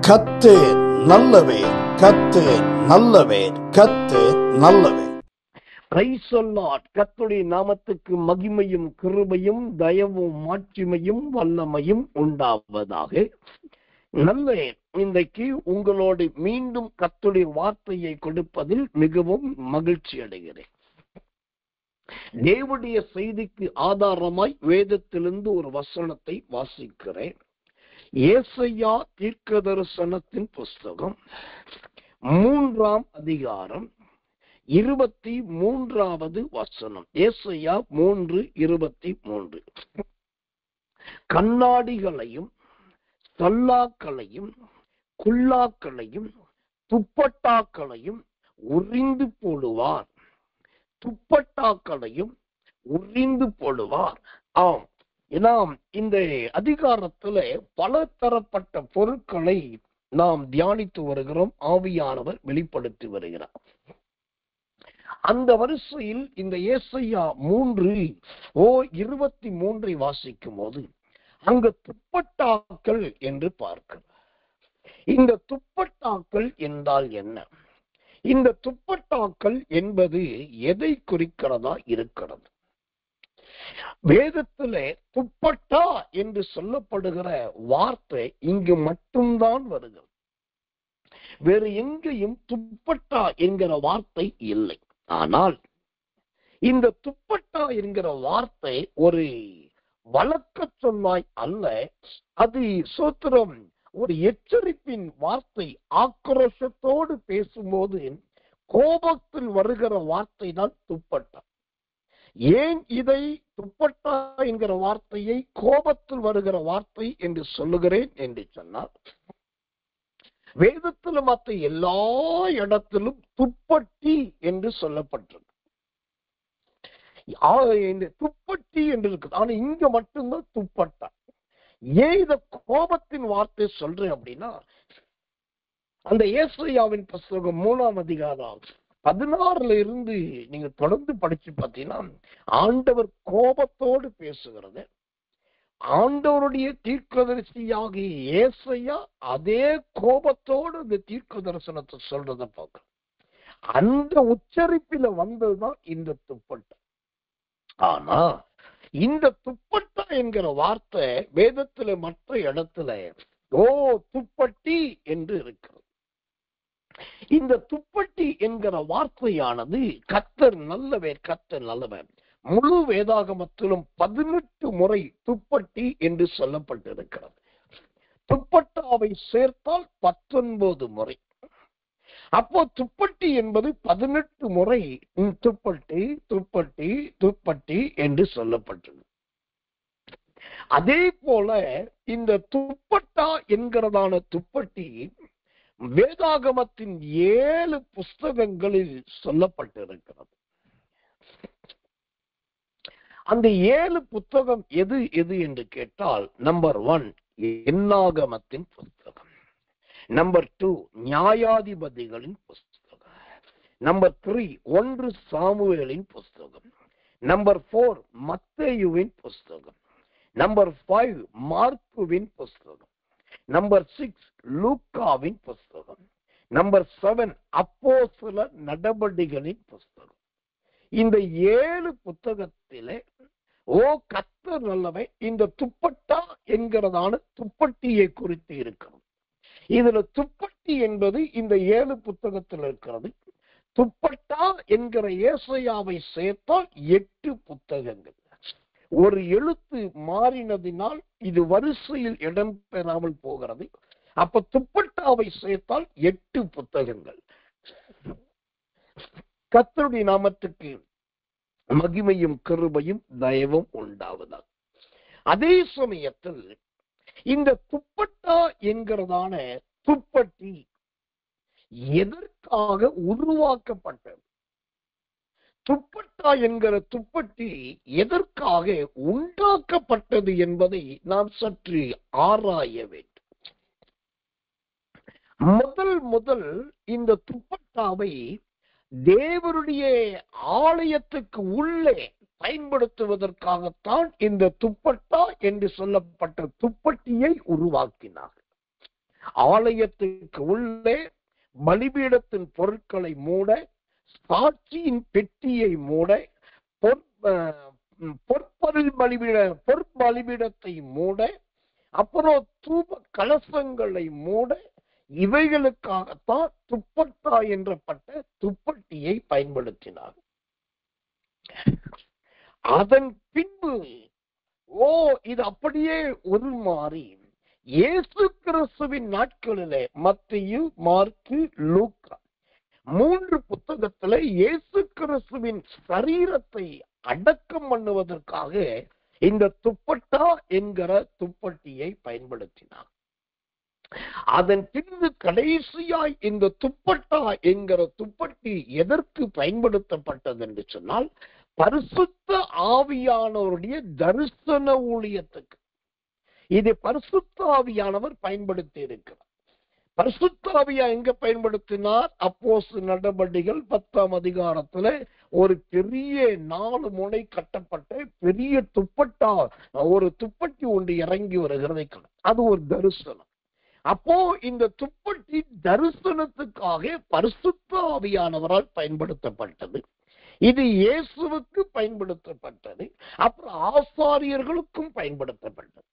கர்த்தர் நல்லவர், கர்த்தர் நல்லவர், கர்த்தர் நல்லவர். Praise the Lord. கர்த்தருடைய நாமத்துக்கு மகிமையும் கிருபையும் தயவும் மாட்சிமையும் வல்லமையும் உண்டாவதாக. நல்ல இன்றைக்கு உங்களோடு மீண்டும் கர்த்தருடைய வார்த்தையை கொடுப்பதில் மிகவும் மகிழ்ச்சி அடைகிறேன். தேவனுடைய செய்திக்கு ஆதாரமாய் வேதத்திலிருந்து ஒரு வசனத்தை வாசிக்கிறேன். ஏசாயா தீர்க்கதரிசனத்தின் புஸ்தகம் 3ஆம் அதிகாரம் 23வது வசனம். ஏசாயா 3:23. கண்ணாடிகளையும் சல்லாக்களையும் குல்லாக்களையும் துப்பட்டாக்களையும் உரிந்து போடுவார். துப்பட்டாக்களையும் உரிந்து போடுவார். ஆம், நாம் இந்த அதிகாரத்துல பல தரப்பட்ட பொருட்களை நாம் தியானித்து வருகிறோம். ஆவியானவர் வெளிப்படுத்தி வருகிறார். அந்த வரிசையில் இந்த ஏசாயா 3:23 வாசிக்கும் போது அங்கு துப்பட்டாக்கள் என்று பார்க்கிறோம். இந்த துப்பட்டாக்கள் என்றால் என்ன? இந்த துப்பட்டாக்கள் என்பது எதை குறிக்கிறதா இருக்கிறது? வேதத்திலே துப்பட்டா என்று சொல்லப்படுகிற வார்த்தை இங்கு மட்டும்தான் வருகிறது. வேறு எங்கேயும் துப்பட்டா என்கிற வார்த்தை இல்லை. ஆனால் இந்த துப்பட்டா என்கிற வார்த்தை ஒரு வழக்க சொல்லாய் அல்ல. அது சோத்திரம் ஒரு எச்சரிப்பின் வார்த்தை. ஆக்ரோஷத்தோடு பேசும்போது கோபத்தில் வருகிற வார்த்தை தான் துப்பட்டா. ஏன் இதை துப்பட்டா என்கிற வார்த்தையை கோபத்தில் வருகிற வார்த்தை என்று சொல்லுகிறேன் என்று சொன்னால், வேதத்தில் மற்ற எல்லா இடத்திலும் துப்பட்டி என்று சொல்லப்பட்டிருக்கு. துப்பட்டி என்று இருக்குது. ஆனா இங்க மட்டும்தான் துப்பட்டா. ஏன் இத கோபத்தின் வார்த்தை சொல்றேன் அப்படின்னா, அந்த ஏசாயாவின் புஸ்தகம் 3ஆம் அதிகாரம் 16 இருந்து நீங்க தொடர்ந்து படிச்சு பார்த்தீங்கன்னா, ஆண்டவர் கோபத்தோடு பேசுகிறது. ஆண்டவருடைய தீர்க்கதரிசியாகிய ஏசாயா அதே கோபத்தோடு அந்த தீர்க்க தரிசனத்தை சொல்றத பார்க்க. அந்த உச்சரிப்பில வந்ததுதான் இந்த துப்பட்டா. ஆனா இந்த துப்பட்டா என்கிற வார்த்தை வேதத்துல மற்ற இடத்துல துப்பட்டி என்று இருக்கிறது. இந்த துப்பட்டி என்கிற வார்த்தையானது கர்த்தர் நல்லவர், கர்த்தர் நல்லவர். முழு வேதாகமத்திலும் 18 முறை துப்பட்டி என்று சொல்லப்பட்டிருக்கிறது. துப்பட்டாவை சேர்த்தால் 19 முறை. அப்போ துப்பட்டி என்பது 18 முறை துப்பட்டி துப்பட்டி துப்பட்டி என்று சொல்லப்பட்டது. அதே போல இந்த துப்பட்டா என்கிறதான துப்பட்டி வேதாகமத்தின் 7 புஸ்தகங்களில் சொல்லப்பட்டிருக்கிறது. அந்த 7 புத்தகம் எது எது என்று கேட்டால், நம்பர் 1 என்னாகமத்தின் புஸ்தகம், நம்பர் 2 நியாயாதிபதிகளின் புஸ்தகம், நம்பர் 3 1 சாமுவேலின் புஸ்தகம், நம்பர் 4 மத்தேயுவின் புஸ்தகம், நம்பர் 5 மார்க்குவின் புஸ்தகம், நம்பர் 6 லூக்காவின் புஸ்தகம், நம்பர் 7 அப்போஸ்தலர் நடபடிகளின் புஸ்தகம். இந்த 7 புத்தகத்திலே கர்த்தர் நல்லவர் இந்த துப்பட்டா என்கிறதான துப்பட்டியை குறித்து இருக்கிறது. இதுல துப்பட்டி என்பது இந்த 7 புத்தகத்தில் இருக்கிறது. துப்பட்டா என்கிற ஏசாயாவை சேர்த்தால் 8 புத்தகங்கள். ஒரு எழுத்து மாறினதினால் இது வரிசையில் இடம் பெறாமல் போகிறது. அப்ப துப்பட்டாவை சேர்த்தால் 8 புத்தகங்கள். கர்த்தருடைய நாமத்துக்கு மகிமையும் கிருபையும் தயவும் உண்டாவதாக. அதே சமயத்தில் இந்த துப்பட்டா என்கிறதான துப்பட்டி எதற்காக உருவாக்கப்பட்டது? துப்பட்டா என்கிற துப்பட்டி எதற்காக உண்டாக்கப்பட்டது என்பதை நாம் சற்று ஆராய வேண்டும். முதல் இந்த துப்பட்டாவை தேவனுடைய ஆலயத்துக்கு உள்ளே பயன்படுத்துவதற்காகத்தான் இந்த துப்பட்டா என்று சொல்லப்பட்ட துப்பட்டியை உருவாக்கினார். ஆலயத்துக்கு உள்ளே பலிபீடத்தின் பொருட்களை மூட, சாட்சியின் பெட்டியை மூட, பொற்பலிபீடத்தை மூட, அப்புறம் தூப கலசங்களை மூட, இவைகளுக்காகத்தான் துப்பட்டா என்றப்பட்ட துப்பட்டியை பயன்படுத்தினார். அதன் பின்பு இது அப்படியே ஒரு மாறி இயேசு கிறிஸ்துவின் நாட்களிலே மத்தேயு, மார்க்கு, லூக்கா 3 புத்தகத்துல இயேசு கிறிஸ்துவின் சரீரத்தை அடக்கம் பண்ணுவதற்காக இந்த துப்பட்டா என்கிற துப்பட்டியை பயன்படுத்தினார். அதன் பின்பு கடைசியாய் இந்த துப்பட்டா என்கிற துப்பட்டி எதற்கு பயன்படுத்தப்பட்டது என்று சொன்னால், பரிசுத்த ஆவியானவருடைய தரிசன ஊழியத்துக்கு. இதை பரிசுத்த ஆவியானவர் பயன்படுத்தி இருக்கிறார். பரிசுத்த ஆவியா எங்க பயன்படுத்தினார்? அப்போஸ்தலர் நடபடிகள் 10ஆம் அதிகாரத்துல ஒரு பெரிய 4 முனை கட்டப்பட்ட பெரிய துப்பட்டா, ஒரு துப்பட்டி ஒன்று இறங்கி வருகிறதை, அது ஒரு தரிசனம். அப்போ இந்த துப்பட்டி தரிசனத்துக்காக பரிசுத்த ஆவியானவரால் பயன்படுத்தப்பட்டது. இது இயேசுவுக்கு பயன்படுத்தப்பட்டது, அப்புறம் ஆசாரியர்களுக்கும் பயன்படுத்தப்பட்டது.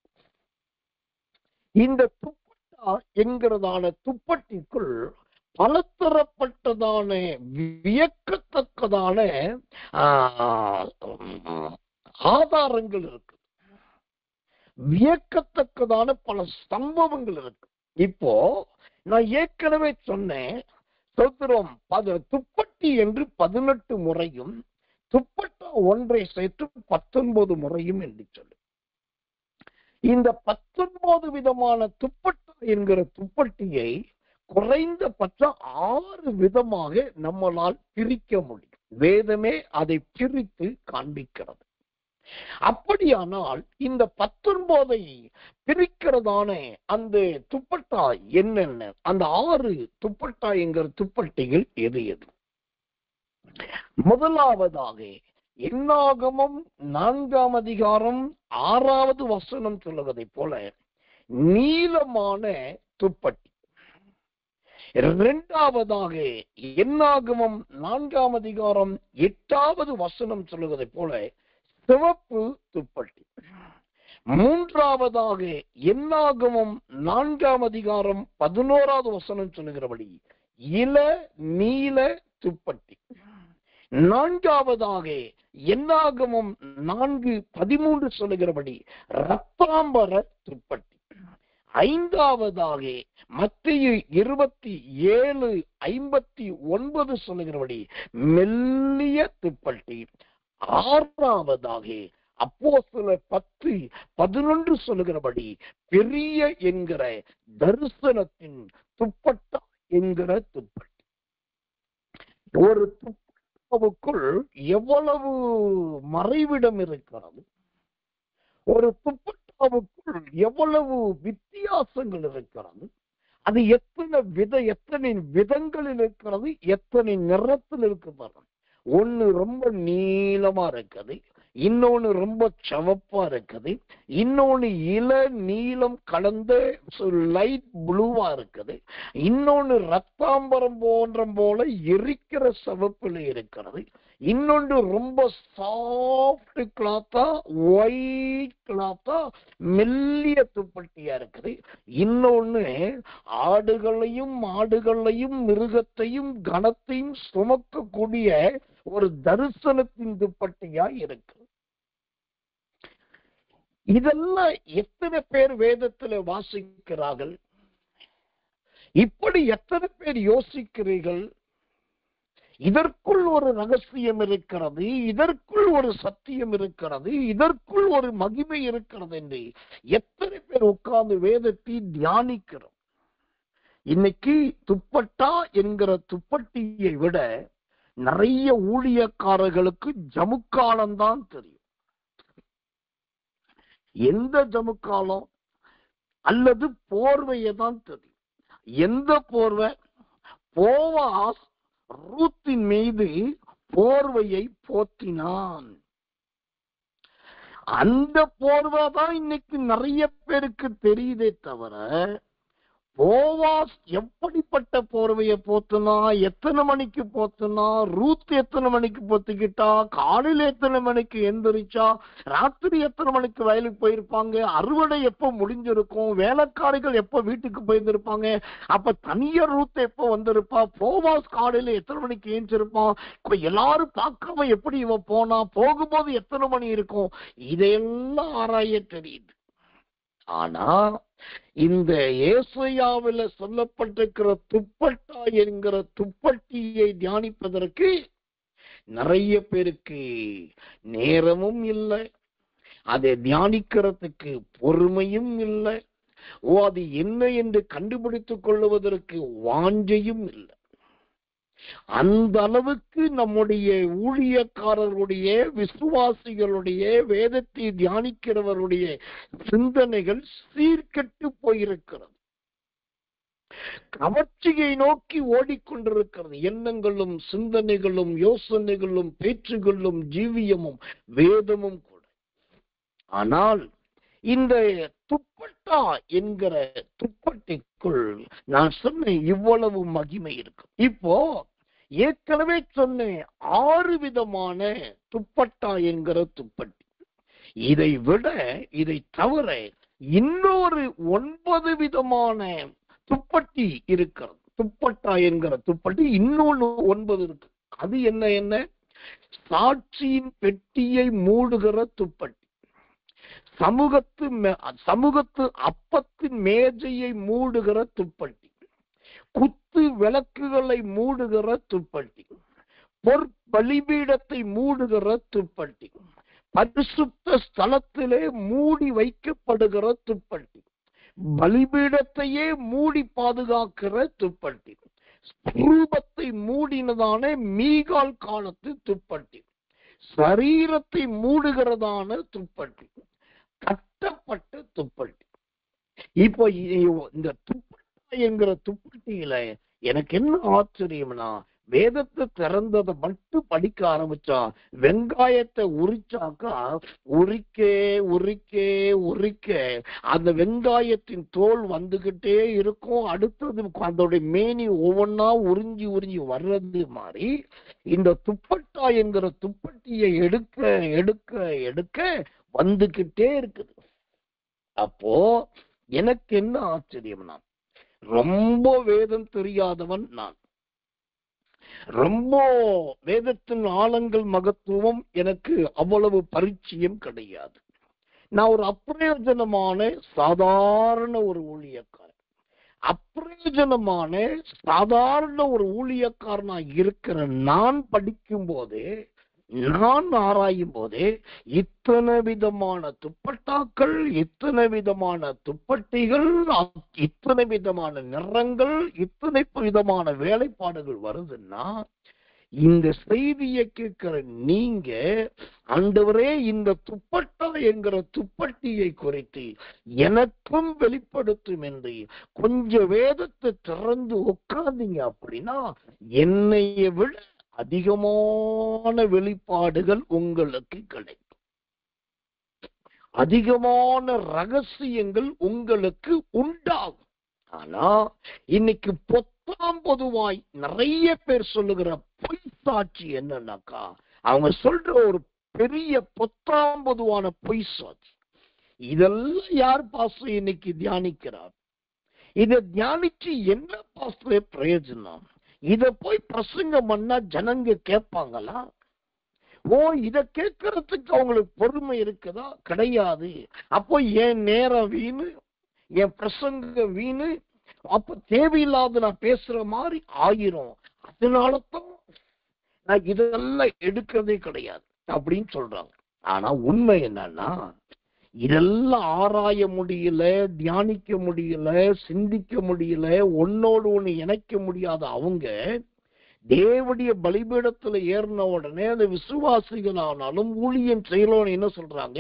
இந்த துப்பட்டா என்கிறதான துப்பட்டிக்குள் பலதரப்பட்டதான வியக்கத்தக்கதான ஆதாரங்கள் இருக்கு, வியக்கத்தக்கதான பல சம்பவங்கள் இருக்கு. இப்போ நான் ஏற்கனவே சொன்னேன், சோத்திரம், துப்பட்டி என்று 18 முறையும் துப்பட்டா ஒன்றை சேர்த்து 19 முறையும் என்று சொல்லு. இந்த 19 விதமான துப்பட்டா என்கிற துப்பட்டியை குறைந்தபட்சம் 6 விதமாக நம்மளால் பிரிக்க முடியும். வேதமே அதை பிரித்து காண்பிக்கிறது. அப்படியானால் இந்த 19 பிரிக்கிறதான அந்த துப்பட்டா என்னென்ன? அந்த 6 துப்பட்டா என்கிற துப்பட்டிகள் எது எது? முதலாவதாக என்னாகமம் 4ஆம் அதிகாரம் 6வது வசனம் சொல்லுவதை போல நீளமான துப்பட்டி. இரண்டாவதாக என்னாகமம் 4ஆம் அதிகாரம் 8வது வசனம் சொல்லுவதை போல சிவப்பு துப்பட்டி. மூன்றாவதாக என்னாகமம் 4ஆம் அதிகாரம் 11வது வசனம் சொல்லுகிறபடி இள நீல துப்பட்டி. நான்காவதாக என்னாகமம் 4:13 சொல்லுகிறபடி ரத்தாம்பர துப்பட்டி. ஐந்தாவதாக மத்தேயு 27:59 சொல்லுகிறபடி மெல்லிய துப்பட்டி. ஆறாவதாக அப்போஸ்தலர் 10:11 சொல்லுகிறபடி பெரிய என்கிற தரிசனத்தின் துப்பட்டா என்கிற துப்பட்டி. ஒரு துப்பட்டாவுக்குள் எவ்வளவு மறைவிடம் இருக்கிறது, ஒரு துப்பட்டாவுக்குள் எவ்வளவு வித்தியாசங்கள் இருக்கிறது, அது எத்தனை விதங்களில் இருக்கிறது, எத்தனை நிறத்தில் இருக்கிறது. ஒன்னு ரொம்ப நீளமா இருக்குது, இன்னொன்னு ரொம்ப சிவப்பா இருக்குது, இன்னொன்னு இள நீளம் கலந்த லைட் ப்ளூவா இருக்குது, இன்னொன்னு ரத்தாம்பரம் போல எரிக்கிற சிவப்புல இருக்கிறது, இன்னொன்று ரொம்ப சாஃப்ட் கிளாத்தா ஒயிட் கிளாத்தா மெல்லிய துப்பட்டியா இருக்குது, இன்னொன்னு ஆடுகளையும் மாடுகளையும் மிருகத்தையும் கணத்தையும் சுமக்கக்கூடிய ஒரு தரிசனத்தின் துப்பட்டியா இருக்கு. இதெல்லாம் எத்தனை பேர் வேதத்துல வாசிக்கிறார்கள்? இப்படி எத்தனை பேர் யோசிக்கிறீர்கள்? இதற்குள் ஒரு ரகசியம் இருக்கிறது, இதற்குள் ஒரு சத்தியம் இருக்கிறது, இதற்குள் ஒரு மகிமை இருக்கிறது என்று எத்தனை பேர் உட்கார்ந்து வேதத்தை தியானிக்கிறோம்? இன்னைக்கு துப்பட்டா என்கிற துப்பட்டியை விட நிறைய ஊழியக்காரர்களுக்கு ஜமுக்காலம்தான் தெரியும். எந்த ஜமுக்காலம் அல்லது போர்வையை தான் தெரியும். எந்த போர்வை? போவாஸ் ரூத்தின் மீது போர்வையை போத்தினான். அந்த போர்வை தான் இன்னைக்கு நிறைய பேருக்கு தெரியுதே தவிர போவாஸ் எப்படிப்பட்ட போர்வையை போத்துனா, எத்தனை மணிக்கு போத்துனா, ரூத் எத்தனை மணிக்கு போத்துக்கிட்டா, காலையில எத்தனை மணிக்கு எந்திரிச்சா, ராத்திரி எத்தனை மணிக்கு வயலுக்கு போயிருப்பாங்க, அறுவடை எப்ப முடிஞ்சிருக்கும், வேலைக்காரிகள் எப்ப வீட்டுக்கு போயிருந்திருப்பாங்க, அப்ப தனியார் ரூத் எப்ப வந்திருப்பா, போவாஸ் காலையில எத்தனை மணிக்கு ஏஞ்சிருப்பான், எல்லாரும் பார்க்காம எப்படி இவன் போனா, போகும்போது எத்தனை மணி இருக்கும், இதையெல்லாம் ஆராய தெரியுது. ஆனா இந்த ஏசாயாவில் சொல்லப்பட்டிருக்கிற துப்பட்டா என்கிற துப்பட்டியை தியானிப்பதற்கு நிறைய பேருக்கு நேரமும் இல்லை, அதை தியானிக்கிறதுக்கு பொறுமையும் இல்லை, அது என்ன என்று கண்டுபிடித்துக் கொள்வதற்கு வாஞ்சையும் இல்லை. அந்த அளவுக்கு நம்முடைய ஊழியக்காரர்களுடைய, விசுவாசிகளுடைய, வேதத்தை தியானிக்கிறவருடைய சிந்தனைகள் சீர்கெட்டு போயிருக்கிறது. கவர்ச்சியை நோக்கி ஓடிக்கொண்டிருக்கிறது. எண்ணங்களும் சிந்தனைகளும் யோசனைகளும் பேச்சுகளும் ஜீவியமும் வேதமும் கூட. ஆனால் இந்த துப்பட்டா என்கிற துப்பட்டிக்குள் நான் சொன்ன இவ்வளவு மகிமை இருக்கு. இப்போ ஏற்கனவே சொன்னேன் 6 விதமான துப்பட்டா என்கிற துப்பட்டி. இதை தவிர இன்னொரு 9 விதமான துப்பட்டி இருக்கிறது. துப்பட்டா என்கிற துப்பட்டி இன்னொன்று 9 இருக்கு. அது என்ன? சாட்சியின் பெட்டியை மூடுகிற துப்பட்டி, சமூகத்து அப்பத்தின் மேஜையை மூடுகிற துப்பட்டி, குத்து விளக்குகளை மூடுகிற துப்பட்டி, பொற்பலிபீடத்தை மூடுகிற துப்பட்டி, பரிசுத்த ஸ்தலத்திலே மூடி வைக்கப்படுகிற துப்பட்டி, பலிபீடத்தையே மூடி பாதுகாக்கிற துப்பட்டி, ரூபத்தை மூடினதான மீகால் காலத்து துப்பட்டி, சரீரத்தை மூடுகிறதான துப்பட்டி, கட்டப்பட்ட துப்பட்டி. இப்போ இந்த துப்பட்டா என்கிற துப்பட்டியில எனக்கு என்ன ஆச்சரியம்னா, வேதத்தை திறந்ததை மட்டும் படிக்க ஆரம்பிச்சா, வெங்காயத்தை உரிச்சாக்கா உரிக்க அந்த வெங்காயத்தின் தோல் வந்துகிட்டே இருக்கும். அடுத்தது அதோட மேனி ஒவ்வொன்னா உறிஞ்சி வர்றது மாதிரி இந்த துப்பட்டா என்கிற துப்பட்டியை எடுக்க வந்துகிட்டே இருக்குது. அப்போ எனக்கு என்ன ஆச்சரியம்னா, ரொம்ப வேதம் தெரியாதவன் நான், ரொம்ப வேதத்தின் ஆழங்கள் மகத்துவம் எனக்கு அவ்வளவு பரிச்சயம் கிடையாது. நான் ஒரு அப்பிரயோஜனமான சாதாரண ஒரு ஊழியக்காரன். அப்பிரயோஜனமான சாதாரண ஒரு ஊழியக்காரனா இருக்கிற நான் படிக்கும் போதே, நான் ஆராயும் போதே இத்தனை விதமான துப்பட்டாக்கள், இத்தனை விதமான துப்பட்டிகள், இத்தனை விதமான நிறங்கள், இத்தனை விதமான வேலைப்பாடுகள் வருதுன்னா, இந்த செய்தியை கேட்கிற நீங்க, ஆண்டவரே இந்த துப்பட்டா என்கிற துப்பட்டியை குறித்து எனக்கும் வெளிப்படுத்தும் என்று கொஞ்சம் வேதத்தை திறந்து உட்கார்ந்தீங்க அப்படின்னா, என்னைய விட அதிகமான வெளிப்பாடுகள் உங்களுக்கு கிடைக்கும். அதிகமான ரகசியங்கள் உங்களுக்கு உண்டாகும். ஆனா இன்னைக்கு பொதுவாய் நிறைய பேர் சொல்லுகிற பொய் சாட்சி என்னன்னாக்கா, அவங்க சொல்ற ஒரு பெரிய பொதுவான பொய் சாட்சி. இதெல்லாம் யார் பாஸ்டர் இன்னைக்கு தியானிக்கிறார்? இதை தியானிச்சு என்ன பாஸ்டர் பிரயோஜனம்? இத போய் பிரசங்கம் பண்ணா ஜனங்க கேட்பாங்களா? இத கேட்கறதுக்கு அவங்களுக்கு பொறுமை இருக்குதா? கிடையாது. அப்போ என் நேரம் வீணு, என் பிரசங்கம் வீணு, அப்ப தேவையில்லாத நான் பேசுற மாதிரி ஆயிரும். அதனாலதான் நான் இதெல்லாம் எடுக்கிறதே கிடையாது அப்படின்னு சொல்றாங்க. ஆனா உண்மை என்னன்னா, இதெல்லாம் ஆராய முடியல, தியானிக்க முடியல, சிந்திக்க முடியல, ஒன்னோடு ஒண்ணு இணைக்க முடியாத அவங்க தேவனுடைய பலிபீடத்துல ஏறின உடனே அந்த விசுவாசிகள் ஆனாலும் ஊழியம் செய்யலோன்னு என்ன சொல்றாங்க?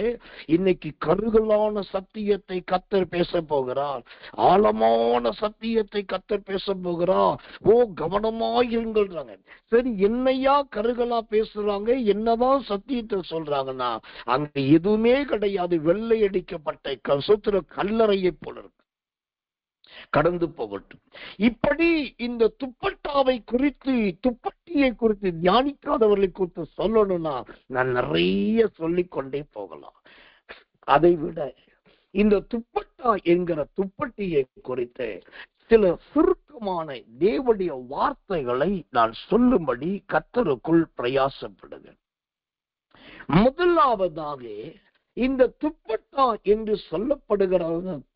இன்னைக்கு கருகலான சத்தியத்தை கர்த்தர் பேச போகிறார், ஆழமான சத்தியத்தை கர்த்தர் பேச போகிறார், கவனமாயிருங்கள்றாங்க. சரி, என்னையா கருகலா பேசுறாங்க? என்னதான் சத்தியத்தை சொல்றாங்கன்னா, அங்க எதுவுமே கிடையாது. வெள்ளை அடிக்கப்பட்ட சுத்திர கல்லறையை போல இருக்கு. கடந்து போகட்டும். இப்படி இந்த துப்பட்டாவை குறித்து, துப்பட்டியை குறித்து தியானிக்காதவர்களை குறித்து சொல்லணும்னா நான் நிறைய சொல்லிக்கொண்டே போகலாம். அதை விட இந்த துப்பட்டா என்கிற துப்பட்டியை குறித்து சில சுருக்கமான தேவனுடைய வார்த்தைகளை நான் சொல்லும்படி கர்த்தருக்குள் பிரயாசப்படுகிறேன். முதலாவதாக, இந்த துப்பட்டா என்று சொல்லப்படுகிற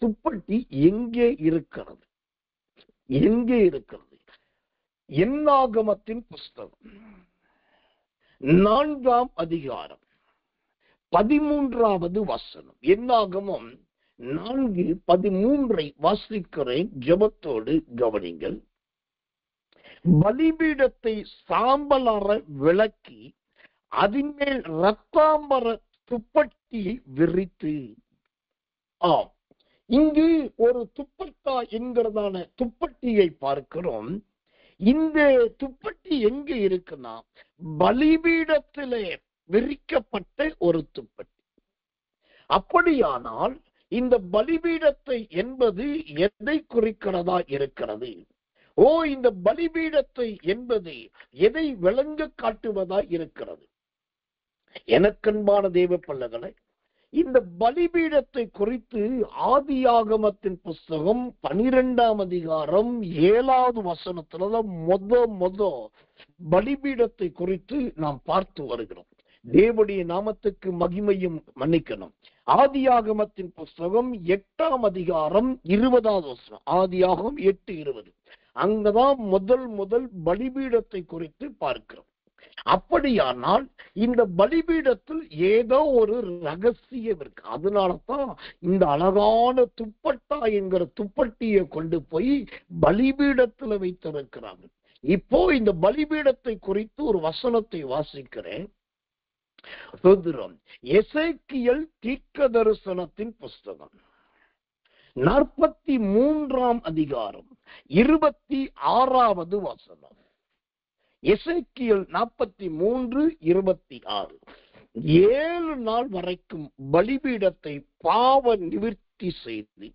துப்பட்டி எங்கே இருக்கிறது? எங்கே இருக்கிறது? என்னாகமத்தின் புஸ்தகம் 4ஆம் அதிகாரம் 13வது வசனம். என்னாகமம் 4:13 வாசிக்கிறேன். ஜெபத்தோடு கவனிங்கள். பலிபீடத்தை சாம்பலார விளக்கி அதன் மேல் இரத்தாம்பர துப்பட்டியை விரித்து. ஆம், இங்கு ஒரு துப்பட்டா என்கிறதான துப்பட்டியை பார்க்கிறோம். இந்த துப்பட்டி எங்க இருக்குன்னா பலிபீடத்திலே விரிக்கப்பட்ட ஒரு துப்பட்டி. அப்படியானால் இந்த பலிபீடத்தை என்பது எதை குறிக்கிறதா இருக்கிறது? இந்த பலிபீடத்தை என்பது எதை விளங்க காட்டுவதா இருக்கிறது? எனக்கன்பான தேவ பிள்ளைகளை, இந்த பலிபீடத்தை குறித்து ஆதியாகமத்தின் புஸ்தகம் 12ஆம் அதிகாரம் 7வது வசனத்துலதான் முத பலிபீடத்தை குறித்து நாம் பார்த்து வருகிறோம். தேவனுடைய நாமத்துக்கு மகிமையும் மன்னிக்கணும். ஆதியாகமத்தின் புஸ்தகம் 8ஆம் அதிகாரம் 20வது வசனம். ஆதியாகமம் 8:20. அங்கதான் முதல் பலிபீடத்தை குறித்து பார்க்கிறோம். அப்படியானால் இந்த பலிபீடத்தில் ஏதோ ஒரு ரகசியம் இருக்கு. அதனாலதான் இந்த அழகான துப்பட்டா என்கிற துப்பட்டியை கொண்டு போய் பலிபீடத்துல வைத்திருக்கிறாங்க. இப்போ இந்த பலிபீடத்தை குறித்து ஒரு வசனத்தை வாசிக்கிறேன். எசேக்கியேல் தீர்க்க தரிசனத்தின் புஸ்தகம் 43ஆம் அதிகாரம் 26வது வசனம். எசேக்கியேல் 43:26. 7 நாள் வரைக்கும் பலிபீடத்தை பாவ நிவிர்த்தி செய்து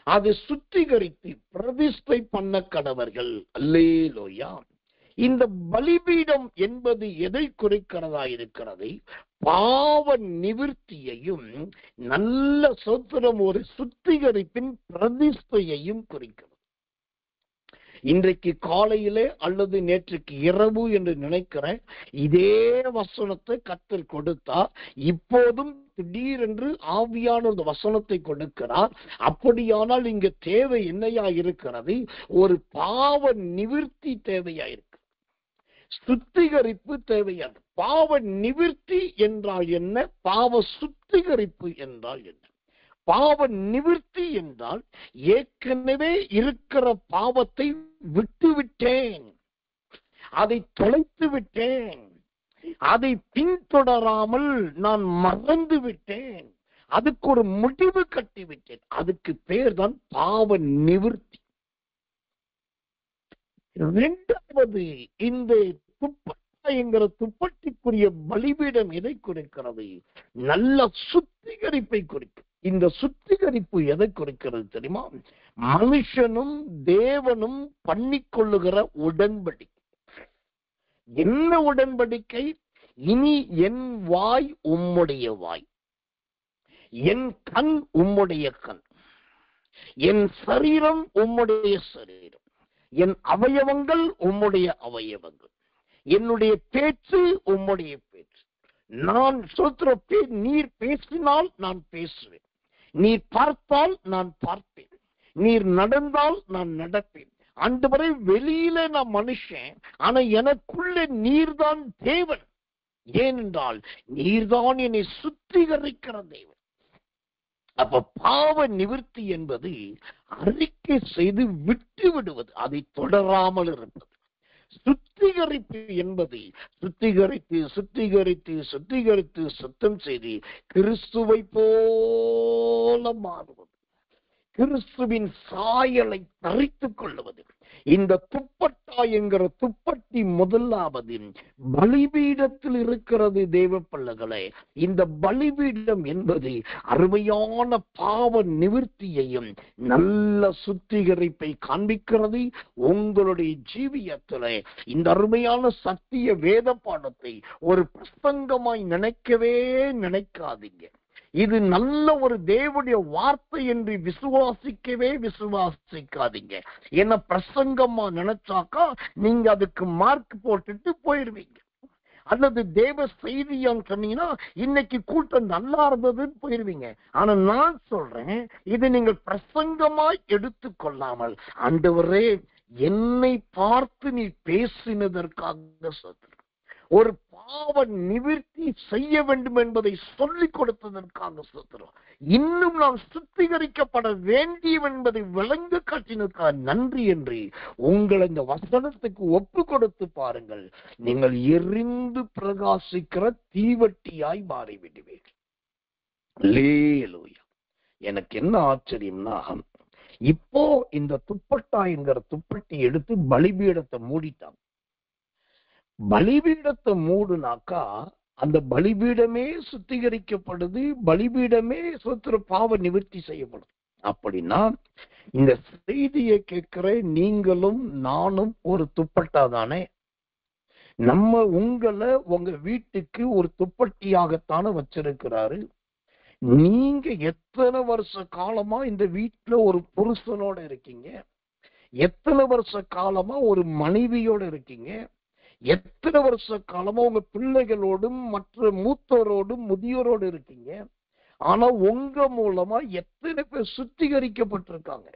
அதை சுத்திகரித்து பிரதிஷ்டை பண்ண கடவர்கள். அல்லேலூயா. இந்த பலிபீடம் என்பது எதை குறிக்கிறதா இருக்கிறது? பாவ நிவிர்த்தியையும் நல்ல சோத்திரம் ஒரு சுத்திகரிப்பின் பிரதிஷ்டையையும் குறிக்கிறது. இன்றைக்கு காலையிலே அல்லது நேற்றுக்கு இரவு என்று நினைக்கிறேன், இதே வசனத்தை கர்த்தர் கொடுத்தார். இப்போதும் திடீரென்று ஆவியான ஒரு வசனத்தை கொடுக்கிறார். அப்படியானால் இங்க தேவை என்னையா இருக்கிறது? ஒரு பாவ நிவிர்த்தி தேவையா இருக்கு, சுத்திகரிப்பு தேவையா. பாவ நிவிர்த்தி என்றால் என்ன? பாவ சுத்திகரிப்பு என்றால் என்ன? பாவ நிவிர்த்தி என்றால் ஏற்கனவே இருக்கிற பாவத்தை விட்டுவிட்டேன், அதை தொலைத்து விட்டேன், அதை பின்தொடராமல் நான் மறந்து விட்டேன், அதுக்கு ஒரு முடிவு கட்டிவிட்டேன். அதுக்கு பேர் தான் பாவ நிவிர்த்தி. இரண்டாவது, இந்த துப்பட்டா என்கிற துப்பட்டிக்குரிய பலிபீடம் எதை குறிக்கிறது? நல்ல சுத்திகரிப்பை குறிக்கும். இந்த சுத்திகரிப்பு எதை குறிக்கிறது தெரியுமா? மனுஷனும் தேவனும் பண்ணிக்கொள்ளுகிற உடன்படிக்கை. என்ன உடன்படிக்கை? இனி என் வாய் உம்முடைய வாய், என் கண் உம்முடைய கண், என் சரீரம் உம்முடைய சரீரம், என் அவயவங்கள் உம்முடைய அவயவங்கள், என்னுடைய பேச்சு உம்முடைய பேச்சு. நான் சொல்ற நீர் பேசினால் நான் பேசுவேன், நீர் பார்த்தால் நான் பார்ப்பேன், நீர் நடந்தால் நான் நடப்பேன். ஆண்டவரே, வெளியில நான் மனுஷன், ஆனா எனக்குள்ள நீர்தான் தேவன். ஏனென்றால் நீர்தான் என்னை சுத்திகரிக்கிற தேவன். அப்ப பாவ நிவிர்த்தி என்பது அறிக்கை செய்து விட்டு விடுவது, அதை தொடராமல் இருப்பது. சுத்திகரிப்பு என்பது சுத்திகரித்து சுத்திகரித்து சுத்திகரித்து சுத்தம் செய்து கிறிஸ்துவை போல மாறுவது, கிறிஸ்துவின் சாயலை தரித்துக் கொள்ளுவது. இந்த துப்பட்டா என்கிற துப்பட்டி முதலாவது பலிபீடத்தில் இருக்கிறது. தேவ பிள்ளைகளே, இந்த பலிபீடம் என்பது அருமையான பாவ நிவர்த்தியையும் நல்ல சுத்திகரிப்பை காண்பிக்கிறது. உங்களுடைய ஜீவியத்திலே இந்த அருமையான சத்திய வேத பாடத்தை ஒரு பிரசங்கமாய் நினைக்கவே நினைக்காதீங்க. இது நல்ல ஒரு தேவனுடைய வார்த்தை என்று விசுவாசிக்கவே விசுவாசிக்காதீங்க. என்ன பிரசங்கமா நினைச்சாக்கா நீங்க அதுக்கு மார்க் போட்டுட்டு போயிடுவீங்க. அல்லது தேவ செய்தியான்னு சொன்னீங்கன்னா இன்னைக்கு கூட்டம் நல்லா இருந்ததுன்னு போயிருவீங்க. ஆனா நான் சொல்றேன், இது நீங்கள் பிரசங்கமாய் எடுத்துக்கொள்ளாமல், ஆண்டவரே என்னை பார்த்து நீ பேசினதற்காக சொல்றேன், ஒரு பாவ நிவர்த்தி செய்ய வேண்டும் என்பதை சொல்லிக் கொடுத்ததற்காக சொல்கிறோம், இன்னும் நாம் சுத்திகரிக்கப்பட வேண்டிய என்பதை விளங்க காட்டினதுக்காக நன்றி என்று உங்களை இந்த வசனத்துக்கு ஒப்பு கொடுத்து பாருங்கள். நீங்கள் எரிந்து பிரகாசிக்கிற தீவட்டியாய் மாறிவிடுவீர்கள். அல்லேலூயா. எனக்கு என்ன ஆச்சரியம்னா, இப்போ இந்த துப்பட்டா என்கிற துப்பட்டி எடுத்து பலிபீடத்தை மூடிட்டாங்க. பலிபீடத்தை மூடுனாக்கா அந்த பலிபீடமே சுத்திகரிக்கப்படுது, பலிபீடமே சுத்திர பாவ நிவர்த்தி செய்யப்படும். அப்படின்னா இந்த செய்தியை கேட்கிற நீங்களும் நானும் ஒரு துப்பட்டா தானே. நம்ம உங்களை உங்க வீட்டுக்கு ஒரு துப்பட்டியாகத்தானே வச்சிருக்கிறாரு. நீங்க எத்தனை வருஷ காலமா இந்த வீட்டுல ஒரு புருஷனோட இருக்கீங்க, எத்தனை வருஷ காலமா ஒரு மனைவியோட இருக்கீங்க, எத்தனை வருஷ காலமா உங்க பிள்ளைகளோடும் மற்ற மூத்தோரோடும் முதியோரோடு இருக்கீங்க. ஆனா உங்க மூலமா எத்தனை பேர் சுத்திகரிக்கப்பட்டிருக்காங்க,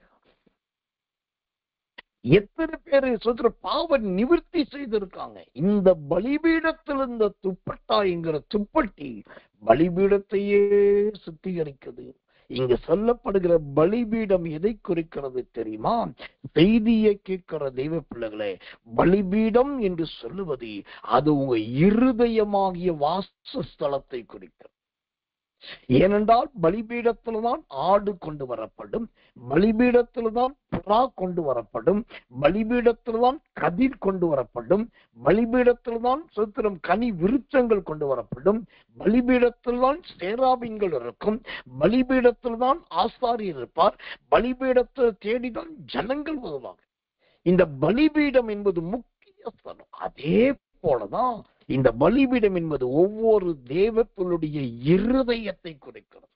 எத்தனை பேரு சொல்ற பாவ நிவர்த்தி செய்திருக்காங்க. இந்த பலிபீடத்தில் இந்த துப்பட்டா என்கிற துப்பட்டி பலிபீடத்தையே சுத்திகரிக்குது. இங்க சொல்லப்படுகிற பலிபீடம் எதை குறிக்கிறது தெரியுமா? செய்தியை கேட்கிற தெய்வ பிள்ளைகளே, பலிபீடம் என்று சொல்லுவது அது உங்க இருதயமாகிய வாசஸ்தலத்தை குறிக்கிறது. ஏனென்றால் பலிபீடத்தில்தான் ஆடு கொண்டு வரப்படும், பலிபீடத்தில்தான் புறா கொண்டு வரப்படும், பலிபீடத்தில்தான் கதிர் கொண்டு வரப்படும், பலிபீடத்தில்தான் சுத்திரம் கனி விருட்சங்கள் கொண்டு வரப்படும், பலிபீடத்தில்தான் சேராபீன்கள் இருக்கும், பலிபீடத்தில்தான் ஆசாரியர் இருப்பார், பலிபீடத்தை தேடிதான் ஜனங்கள் வருவாங்க. இந்த பலிபீடம் என்பது முக்கிய ஸ்தலம். அதே போலதான் இந்த பலிபீடம் என்பது ஒவ்வொரு தேவர்களுடைய இருதயத்தை குறிக்கிறது.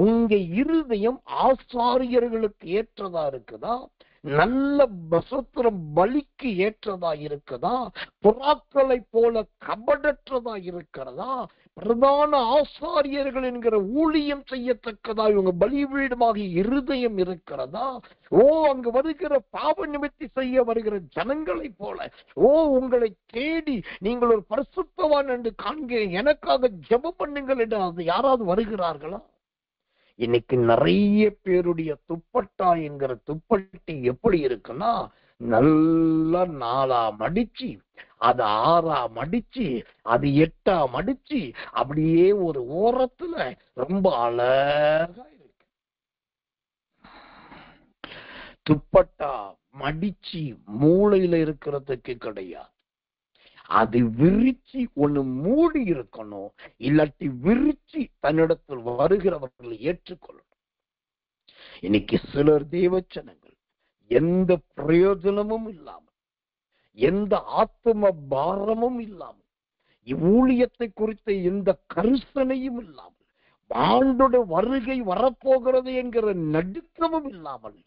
உங்க இருதயம் ஆசாரியர்களுக்கு ஏற்றதா இருக்குதா, நல்ல பசத்திரம் பலிக்கு ஏற்றதா இருக்குதா, புறாக்களை போல கபடற்றதா இருக்கிறதா, பிரதான ஆசாரியர்கள் என்கிற ஊழியம் செய்யத்தக்கதா இவங்க பலிபீடமாகிய இருதயம் இருக்கிறதா, அங்கு வருகிற பாவ நிவர்த்தி செய்ய வருகிற ஜனங்களை போல உங்களை தேடி நீங்கள் ஒரு பரிசுத்தவான் என்று காண்க, எனக்காக ஜெபம் பண்ணுங்கள் என்று அது யாராவது வருகிறார்களா? இன்னைக்கு நிறைய பேருடைய துப்பட்டா என்கிற துப்பட்டி எப்படி இருக்குன்னா, நல்லா 4ஆ மடிச்சு, அது 6ஆ மடிச்சு, அது 8ஆ மடிச்சு, அப்படியே ஒரு ஓரத்துல ரொம்ப அழகா இருக்கு. துப்பட்டா மடிச்சு மூளையில இருக்கிறதுக்கு கிடையாது, அது விரிச்சு ஒண்ணு மூடி இருக்கணும், இல்லாட்டி விரிச்சு தன்னிடத்தில் வருகிறவர்களை ஏற்றுக்கொள்ளணும். இன்னைக்கு சிலர் தேவச்சனங்கள் எந்த பிரயோஜனமும் இல்லாமல், எந்த ஆத்ம பாரமும் இல்லாமல், இவ்வூழியத்தை குறித்த எந்த கரிசனையும் இல்லாமல், ஆண்டோட வருகை வரப்போகிறது என்கிற நடுக்கமும் இல்லாமல்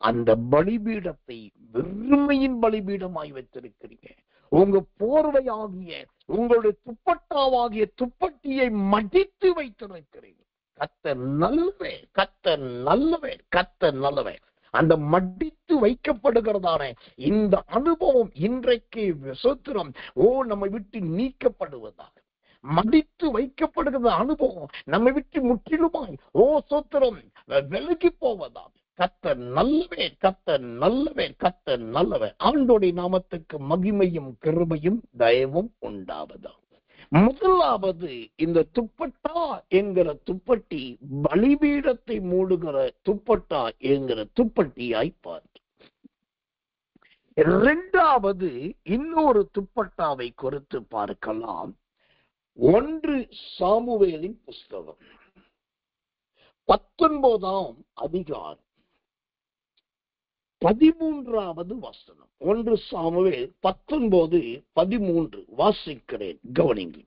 அந்த பலிபீடத்தை வெறுமையின் பலிபீடமாய் வைத்திருக்கிறீங்க. உங்க போர்வையாகிய உங்களுடைய துப்பட்டாவாகிய துப்பட்டியை மடித்து வைத்திருக்கிறீங்க. கர்த்தர் நல்லவே, கர்த்தர் நல்லவே, கர்த்தர் நல்லவே. அந்த மடித்து வைக்கப்படுகிறதான இந்த அனுபவம் இன்றைக்கு விசோத்திரம் நம்ம விட்டு நீக்கப்படுவதாக, மடித்து வைக்கப்படுகிற அனுபவம் நம்மை விட்டு முற்றிலுமாய் சோத்திரம் விலகி போவதாக. கர்த்தர் நல்லவே, கர்த்தர் நல்லவே, கர்த்தர் நல்லவே. ஆண்டோடைய நாமத்துக்கு மகிமையும் கிருபையும் தயவும் உண்டாவதா. முதலாவது இந்த துப்பட்டா என்கிற துப்பட்டி பலிபீடத்தை மூடுகிற துப்பட்டா என்கிற துப்பட்டியாய் பார்த்து, இரண்டாவது இன்னொரு துப்பட்டாவை குறித்து பார்க்கலாம். 1 சாமுவேலின் புஸ்தகம் 19ஆம் அதிகாரம் 13வது வசனம். 1 சாமுவேல் 19:13 வாசிக்கிறேன், கவனிங்க.